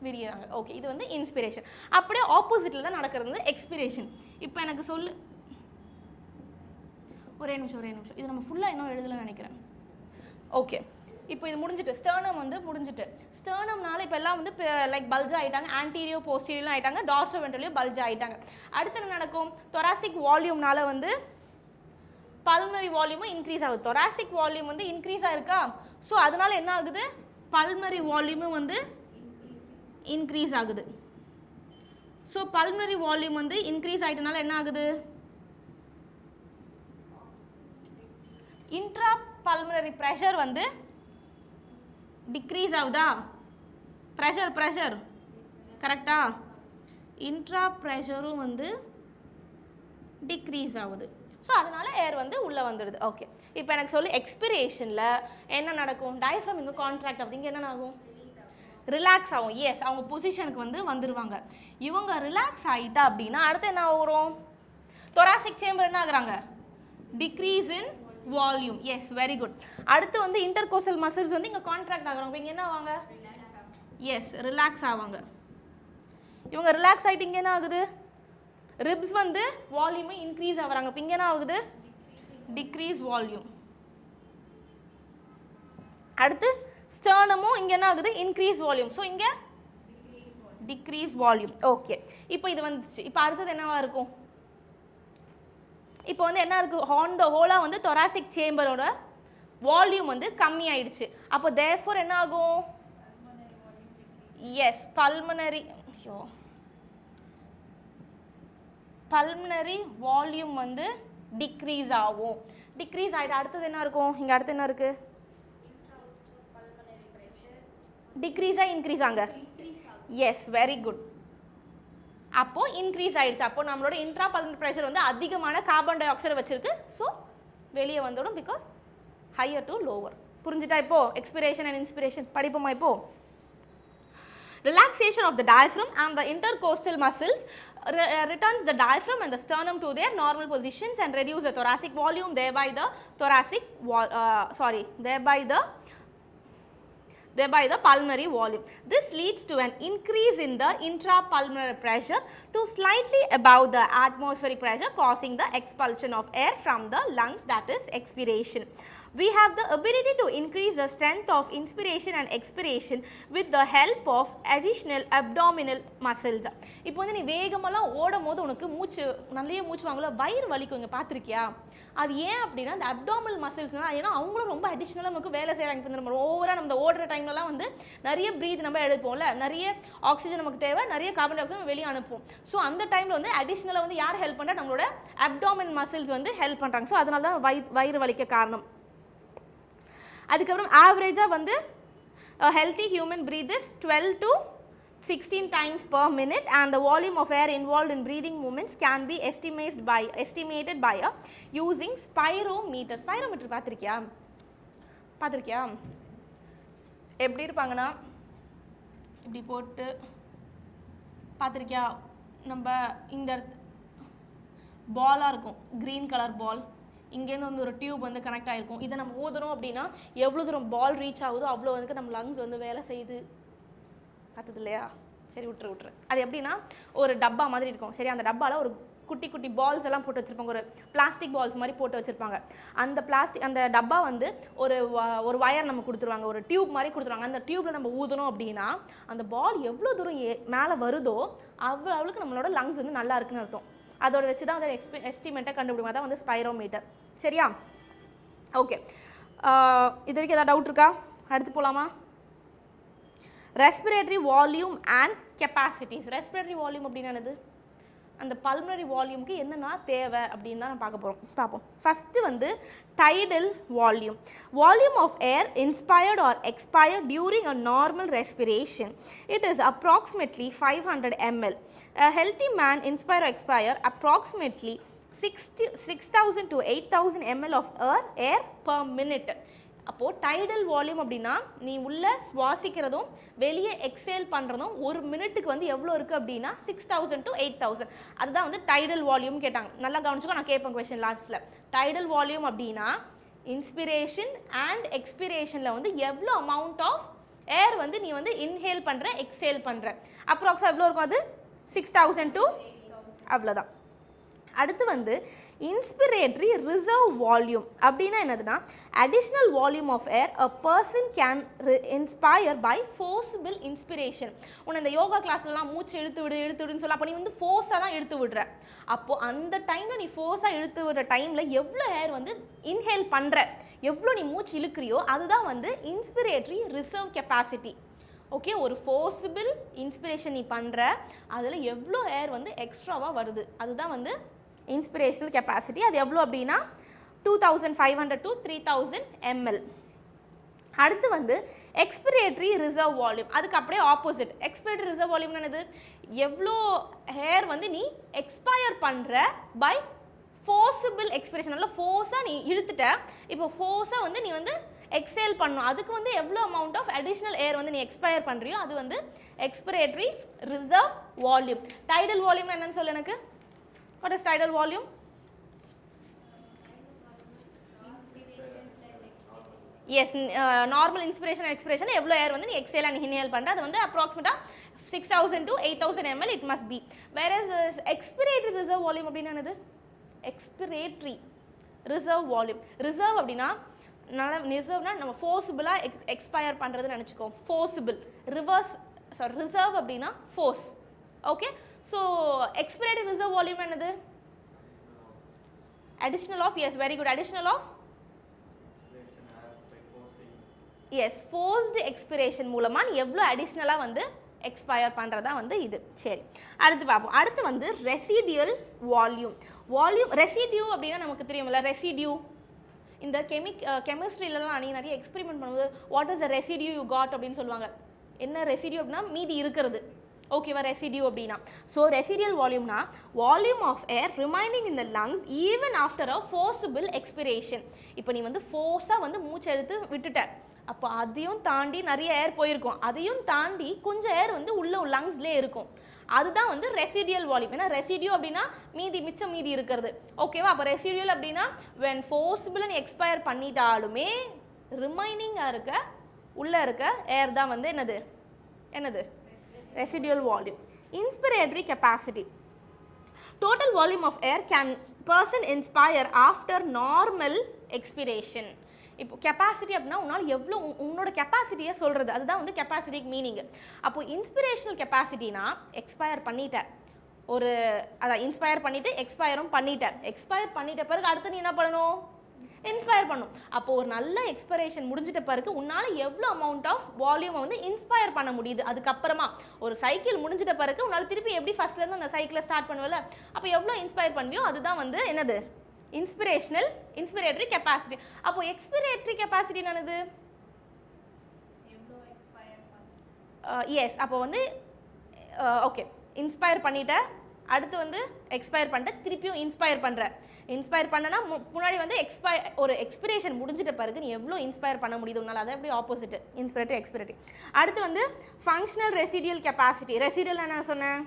விரிகிறாங்க. ஓகே, இது வந்து இன்ஸ்பிரேஷன். அப்படியே ஆப்போசிட்டில் தான் நடக்கிறது எக்ஸ்பிரேஷன். இப்போ எனக்கு சொல்லு, ஒரே நிமிஷம், இது நம்ம ஃபுல்லாக இன்னும் எழுதலன்னு நினைக்கிறேன். ஓகே, இப்போ இது முடிஞ்சிட்டு, ஸ்டர்னம் வந்து முடிஞ்சிட்டு. ஸ்டர்னம்னால இப்போ எல்லாம் வந்து லைக் பல்ஜ் ஆகிட்டாங்க, ஆன்டீரியோ போஸ்டீரியர்லாம் ஆகிட்டாங்க, டார்சோ வென்ட்ரலையும் பல்ஜ் ஆகிட்டாங்க. அடுத்து என்ன நடக்கும், thoracic வால்யூம்னால வந்து பல்மனரி வால்யூமும் இன்க்ரீஸ் ஆகுது. thoracic வால்யூம் வந்து இன்க்ரீஸ் ஆகிருக்கா, ஸோ அதனால என்ன ஆகுது, பல்மனரி வால்யூமும் வந்து இன்க்ரீஸ் ஆகுது. ஸோ பல்மனரி வால்யூம் வந்து இன்க்ரீஸ் ஆகிட்டனால என்ன ஆகுது, இன்ட்ரா பல்மனரி ப்ரெஷர் வந்து டிக்ரீஸ் ஆகுதா? ப்ரெஷர் கரெக்டா? இன்ட்ரா ப்ரெஷரும் வந்து டிக்ரீஸ் ஆகுது. ஸோ அதனால ஏர் வந்து உள்ளே வந்துடுது. ஓகே, இப்போ எனக்கு சொல்லு எக்ஸ்பிரேஷனில் என்ன நடக்கும்? டயஃப்ரம் இங்கே கான்ட்ராக்ட் ஆகுது, இங்கே என்ன ஆகும்? ரிலாக்ஸ் ஆகும். எஸ், அவங்க பொசிஷனுக்கு வந்து வந்துடுவாங்க. இவங்க ரிலாக்ஸ் ஆகிட்டா அப்படின்னா அடுத்து என்ன வரும்? தொராசிக் சேம்பர் என்ன ஆகுறாங்க? Decrease in volume. Yes, very good. அடுத்து வந்து இன்டர்கோஸ்டல் மசில்ஸ் வந்து இங்கே கான்ட்ராக்ட் ஆகுறாங்க. இங்கே என்ன ஆவாங்க? எஸ், ரிலாக்ஸ் ஆவாங்க. இவங்க ரிலாக்ஸ் ஆகிட்டு இங்கே என்ன ஆகுது? ரிப்ஸ் வந்து வால்யூம் இன்க்ரீஸ் ஆகுறாங்க. இப்போ இங்கே என்ன ஆகுது? Decrease volume. அடுத்து ஸ்டர்னமும் இங்கே என்ன ஆகுது? Increase volume. ஸோ இங்கே டிக்ரீஸ் வால்யூம். ஓகே, இப்போ இது வந்துச்சு. இப்போ அடுத்தது என்னவா இருக்கும்? இப்போ வந்து என்ன இருக்குது? ஆன் த ஹோலாக வந்து தொராசிக் சேம்பரோட வால்யூம் வந்து கம்மி ஆயிடுச்சு. அப்போ தேர்ஃபோர் என்ன ஆகும்? எஸ், பல்மனரி வால்யூம் வந்து டிக்ரீஸ் ஆகும். டிக்ரீஸ் ஆகிட்டு அடுத்தது என்ன இருக்கும்? இங்கே அடுத்து என்ன இருக்குது? டிக்ரீஸா இன்க்ரீஸ் ஆங்க? Yes, very good. அப்போ இன்க்ரீஸ் ஆயிடுச்சு. அப்போ நம்மளோட இன்ட்ரா பல்மனரி ப்ரெஷர் வந்து அதிகமான கார்பன் டை ஆக்சைடு வச்சிருக்கு. ஸோ வெளியே வந்துடும், பிகாஸ் ஹையர் டு லோவர். புரிஞ்சுட்டா? இப்போ எக்ஸ்பிரேஷன் அண்ட் இன்ஸ்பிரேஷன் படிப்போமா? இப்போ relaxation of the diaphragm and the intercostal muscles returns the diaphragm and the sternum to their normal positions and reduce the thoracic volume, thereby the pulmonary volume. This leads to an increase in the intrapulmonary pressure to slightly above the atmospheric pressure, causing the expulsion of air from the lungs, that is expiration. We have the ability to increase the strength of inspiration and expiration with the help of additional abdominal muscles. இப்போ வந்து நீ வேகமெல்லாம் ஓடும் போது உனக்கு நிறைய மூச்சு வாங்கல, வயிறு வலிக்கும். இங்கே பார்த்துருக்கியா? அது ஏன் அப்படின்னா அந்த அப்டாமினல் மசில்ஸ்னால், ஏன்னா அவங்களும் ரொம்ப அடிஷ்னலாக நமக்கு வேலை செய்கிறாங்க. இப்போ நம்ம ஓவராக நம்ம ஓடுற டைம்லலாம் வந்து நிறைய ப்ரீத் நம்ம எடுப்போம்ல, நிறைய ஆக்சிஜன் நமக்கு தேவை, நிறைய கார்பன் டை ஆக்சைடு வெளியே அனுப்பும். ஸோ அந்த டைமில் வந்து அடிஷ்னலாக வந்து யார் ஹெல்ப் பண்ணுறா? நம்மளோட அப்டாமினல் மசில்ஸ் வந்து ஹெல்ப் பண்ணுறாங்க. ஸோ அதனால தான் வயிறு வலிக்க காரணம். அதுக்கப்புறம் ஆவரேஜாக வந்து healthy human breathes 12 to 16 times per minute and the volume of air involved in breathing movements can be estimated by using spirometer. Spirometer பார்த்திருக்கியா? எப்படி இருப்பாங்கன்னா இப்படி போட்டு பார்த்திருக்கியா? நம்ம இந்த பாலாக இருக்கும், க்ரீன் கலர் பால், இங்கேருந்து வந்து ஒரு டியூப் வந்து கனெக்ட் ஆகிருக்கும். இதை நம்ம ஊதுறோம் அப்படின்னா எவ்வளோ தூரம் பால் ரீச் ஆகுதோ அவ்வளோ வந்து நம்ம லங்ஸ் வந்து வேலை செய்யுது. பார்த்தது இல்லையா? சரி, விட்டுரு. அது எப்படின்னா ஒரு டப்பா மாதிரி இருக்கும். சரி, அந்த டப்பாவில் ஒரு குட்டி குட்டி பால்ஸ் எல்லாம் போட்டு வச்சுருப்பாங்க, ஒரு பிளாஸ்டிக் பால்ஸ் மாதிரி போட்டு வச்சுருப்பாங்க. அந்த டப்பா வந்து ஒரு வயர் நம்ம கொடுத்துருவாங்க, ஒரு டியூப் மாதிரி கொடுத்துருவாங்க. அந்த டியூப்பில் நம்ம ஊதணும் அப்படின்னா அந்த பால் எவ்வளோ தூரம் மேலே வருதோ அவ்வளோக்கு நம்மளோட லங்ஸ் வந்து நல்லா இருக்குன்னு அர்த்தம். அதோட வச்சு தான் அதோட எஸ்டிமேட்டை கண்டுபிடிக்கும். அதான் வந்து ஸ்பைரோமீட்டர். சரியா? ஓகே, இது வரைக்கும் ஏதாவது டவுட் இருக்கா? அடுத்து போகலாமா? Respiratory volume and capacities. Respiratory volume அப்படின்னா என்னது? அந்த பல்மனரி வால்யூமுக்கு என்னென்னா தேவை அப்படின்னு தான் பார்ப்போம். ஃபஸ்ட்டு வந்து tidal volume. Volume of air inspired or expired during a normal respiration. It is approximately 500 ml. A healthy man inspire or expire approximately 6,000 to 8,000 ml of air per minute. அப்போது டைடல் வால்யூம் அப்படின்னா நீ உள்ளே சுவாசிக்கிறதும் வெளியே எக்ஸேல் பண்ணுறதும் ஒரு மினிட்டுக்கு வந்து எவ்வளோ இருக்குது அப்படின்னா 6,000 to 8,000. அதுதான் வந்து டைடல் வால்யூம் கேட்டாங்க. நல்லா கவனிச்சுக்கோ, நான் கேட்பேன் கொஸ்டின் லாஸ்ட்டில். டைடல் வால்யூம் அப்படின்னா இன்ஸ்பிரேஷன் அண்ட் எக்ஸ்பிரேஷனில் வந்து எவ்வளோ அமௌண்ட் ஆஃப் ஏர் வந்து நீ வந்து இன்ஹேல் பண்ணுற எக்ஸேல் பண்ணுற. அப்ராக்ஸாக எவ்வளோ இருக்கும்? அது 6,000 to அவ்வளோதான். அடுத்து வந்து இன்ஸ்பிரேட்டரி ரிசர்வ் வால்யூம் அப்படின்னா என்னதுன்னா additional volume of air a person can inspire by forcible inspiration. உன்னை இந்த யோகா கிளாஸ்லாம் மூச்சு இழுத்து விடுன்னு சொல்ல, அப்போ நீ வந்து ஃபோர்ஸாக தான் இழுத்து விடுற. அப்போது அந்த டைமில் நீ ஃபோர்ஸாக இழுத்து விடுற டைமில் எவ்வளோ ஏர் வந்து இன்ஹேல் பண்ணுற, எவ்வளோ நீ மூச்சு இழுக்கிறியோ அதுதான் வந்து இன்ஸ்பிரேட்டரி ரிசர்வ் கெப்பாசிட்டி. ஓகே, ஒரு ஃபோர்ஸபிள் இன்ஸ்பிரேஷன் நீ பண்ணுற, அதில் எவ்வளோ ஏர் வந்து எக்ஸ்ட்ராவாக வருது, அதுதான் வந்து இன்ஸ்பிரேஷனல் கெப்பாசிட்டி. அது எவ்வளோ அப்படின்னா 2500 to 3000 ml. அடுத்து வந்து எக்ஸ்பிரேட்டரி ரிசர்வ் வால்யூம். அதுக்கு அப்படியே ஆப்போசிட். எக்ஸ்பிரேட்டரி ரிசர்வ் வால்யூம் என்னது? எவ்வளோ ஏர் வந்து நீ எக்ஸ்பயர் பண்ணுற பை ஃபோர்ஸபிள் எக்ஸ்பிரேஷன். நல்லா ஃபோர்ஸாக நீ இழுத்துட்ட, இப்போ ஃபோர்ஸாக வந்து நீ வந்து எக்ஸேல் பண்ணணும். அதுக்கு வந்து எவ்வளோ அமௌண்ட் ஆஃப் அடிஷ்னல் ஏர் வந்து நீ எக்ஸ்பயர் பண்ணுறியோ அது வந்து expiratory reserve volume. Tidal volume என்னன்னு சொல்லு எனக்கு. What is tidal volume? Yes, normal inspiration expiration எவ்வளோ ஏர் வந்து நீ எக்ஸேல் அண்ட் இன்ஹேல் பண்ணுற அது வந்து அப்ராக்சிமேட்டாக 6000 to 8000 ml it must be. Whereas expiratory reserve volume அப்படின்னா என்னது? Excretory reserve volume. ரிசர்வ் அப்படின்னா ரிசர்வ்னா நம்ம ஃபோர்ஸபிளாக எக்ஸ்பயர் பண்ணுறதுன்னு நினச்சிக்கோ. ஃபோர்ஸபிள் ரிசர்வ் அப்படின்னா force. Okay, so expiratory reserve volume என்னது? Additional of, yes very good, additional of yes forced expiration மூலமாக நீ எவ்வளோ அடிஷ்னலாக வந்து எக்ஸ்பயர் பண்ணுறதா வந்து இது. சரி, அடுத்து பார்ப்போம். அடுத்து வந்து ரெசிடியல் வால்யூம். ரெசிடியூ அப்படின்னா நமக்கு தெரியுமில்ல, ரெசிடியூ இந்த கெமிஸ்ட்ரியிலலாம் நீங்கள் நிறைய எக்ஸ்பெரிமெண்ட் பண்ணும்போது what is the residue you got அப்படின்னு சொல்லுவாங்க. என்ன ரெசிடியூ அப்படின்னா மீதி இருக்கிறது. ஓகேவா, ரெசிடியூ அப்படின்னா. ஸோ ரெசிடியல் வால்யூம்னா volume of air remaining in the lungs even after a forcible expiration. இப்போ நீ வந்து ஃபோர்ஸாக வந்து மூச்சை எடுத்து விட்டுட்ட, அப்போ அதையும் தாண்டி நிறைய ஏர் போயிருக்கும், அதையும் தாண்டி கொஞ்சம் ஏர் வந்து உள்ள லங்ஸ்லேயே இருக்கும். அதுதான் வந்து ரெசிடியல் வால்யூம். ஏன்னா ரெசிடியூ அப்படின்னா மிச்சம் மீதி இருக்கிறது. ஓகேவா, அப்போ ரெசிடியல் அப்படின்னா வென் ஃபோர்ஸபிள் எக்ஸ்பயர் பண்ணிட்டாலுமே ரிமைனிங்காக இருக்க உள்ளே இருக்க ஏர் தான் வந்து என்னது residual volume. Inspiratory capacity. Total volume of air can person inspire after normal expiration. இப்போ கெப்பாசிட்டி அப்படின்னா உன்னால் எவ்வளோ உன்னோட கெப்பாசிட்டியை சொல்கிறது, அதுதான் வந்து கெப்பாசிட்டிக்கு மீனிங். அப்போது இன்ஸ்பிரேஷனல் கெப்பாசிட்டினா எக்ஸ்பயர் பண்ணிட்டேன், அதான் இன்ஸ்பயர் பண்ணிவிட்டு எக்ஸ்பயர் பண்ணிட்ட பிறகு அடுத்து நீ என்ன பண்ணணும்? இன்ஸ்பயர் பண்ணும். அப்போது ஒரு நல்ல எக்ஸ்பயரேஷன் முடிஞ்சிட்ட பிறகு உன்னால் எவ்வளோ அமௌண்ட் ஆஃப் வால்யூமை வந்து இன்ஸ்பயர் பண்ண முடியுது. அதுக்கப்புறமா ஒரு சைக்கிள் முடிஞ்சிட்ட பிறகு உன்னால் திருப்பி எப்படி ஃபர்ஸ்ட்லேருந்து அந்த சைக்கிளை ஸ்டார்ட் பண்ணுவல, அப்போ எவ்வளோ இன்ஸ்பயர் பண்ணுவியோ அதுதான் வந்து என்னது இன்ஸ்பிரேட்டரி கெப்பாசிட்டி. அப்போ எக்ஸ்பிரேட்டரி கெப்பாசிட்டி என்னது? எஸ், அப்போ வந்து ஓகே இன்ஸ்பயர் பண்ணிட்ட, அடுத்து வந்து எக்ஸ்பயர் பண்ணிட்ட, திருப்பியும் இன்ஸ்பயர் பண்ணனா முன்னாடி வந்து ஒரு எக்ஸ்பிரேஷன் முடிஞ்சிட்ட பிறகு நீ எவ்வளோ இன்ஸ்பயர் பண்ண முடியுது உன்னால், அதை எப்படி ஆப்போசிட் இன்ஸ்பிரேட்டரி எக்ஸ்பிரேட்டரி. அடுத்து வந்து ஃபங்க்ஷனல் ரெசிடியல் கெப்பாசிட்டி. ரெசிடியல் என்ன சொன்னேன்?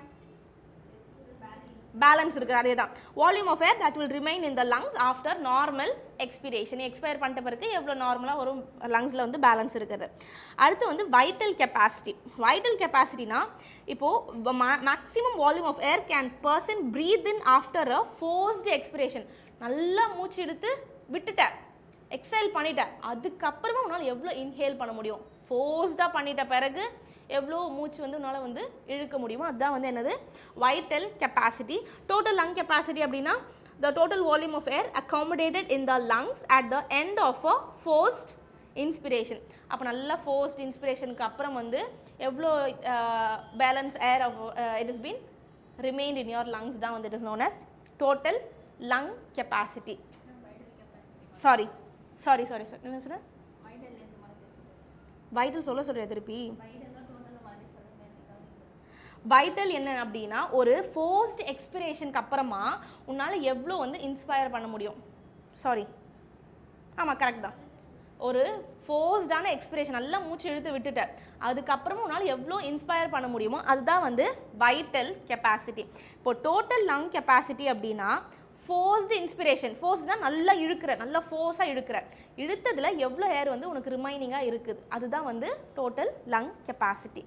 பேலன்ஸ் இருக்குது, அதே தான். Volume of air that will remain in the lungs after normal expiration. Expire பண்ணிட்ட பிறகு எவ்வளோ நார்மலாக வரும் லங்ஸில் வந்து பேலன்ஸ் இருக்குது. அடுத்து வந்து வைட்டல் கெப்பாசிட்டி. வைட்டல் கெப்பாசிட்டினா இப்போது maximum volume of air can person breathe in after a forced expiration. நல்லா மூச்சு எடுத்து விட்டுட்டேன், எக்ஸைல் பண்ணிட்டேன், அதுக்கப்புறமா உன்னால் எவ்வளோ இன்ஹேல் பண்ண முடியும்? ஃபோர்ஸ்டாக பண்ணிட்ட பிறகு எவ்வளோ மூச்சு வந்து உன்னால் வந்து இழுக்க முடியுமோ அதுதான் வந்து என்னது vital capacity. Total lung capacity அப்படின்னா the total volume of air accommodated in the lungs at the end of a forced inspiration. அப்போ நல்லா forced inspirationக்கு அப்புறம் வந்து எவ்வளோ balance air of it has been remained in your lungs தான் வந்து it is known as total lung capacity. sorry என்ன சொன்ன? வைட்டல் சொல்ல திருப்பி. வைட்டல் என்ன அப்படின்னா ஒரு ஃபோர்ஸ்ட் எக்ஸ்பிரேஷனுக்கு அப்புறமா உன்னால் எவ்வளோ வந்து இன்ஸ்பயர் பண்ண முடியும். ஆமாம் கரெக்ட் தான். ஒரு ஃபோர்ஸ்டான எக்ஸ்பிரேஷன் நல்லா மூச்சு இழுத்து விட்டுட்டேன், அதுக்கப்புறமா உன்னால் எவ்வளோ இன்ஸ்பயர் பண்ண முடியுமோ அதுதான் வந்து வைட்டல் கெப்பாசிட்டி. இப்போ டோட்டல் லங் கெப்பாசிட்டி அப்படின்னா ஃபோர்ஸ்டு இன்ஸ்பிரேஷன். ஃபோர்ஸ்னால் நல்லா நல்லா ஃபோர்ஸாக இழுத்ததில் எவ்வளோ ஏர் வந்து உனக்கு ரிமைனிங்காக இருக்குது அதுதான் வந்து டோட்டல் லங் கெப்பாசிட்டி.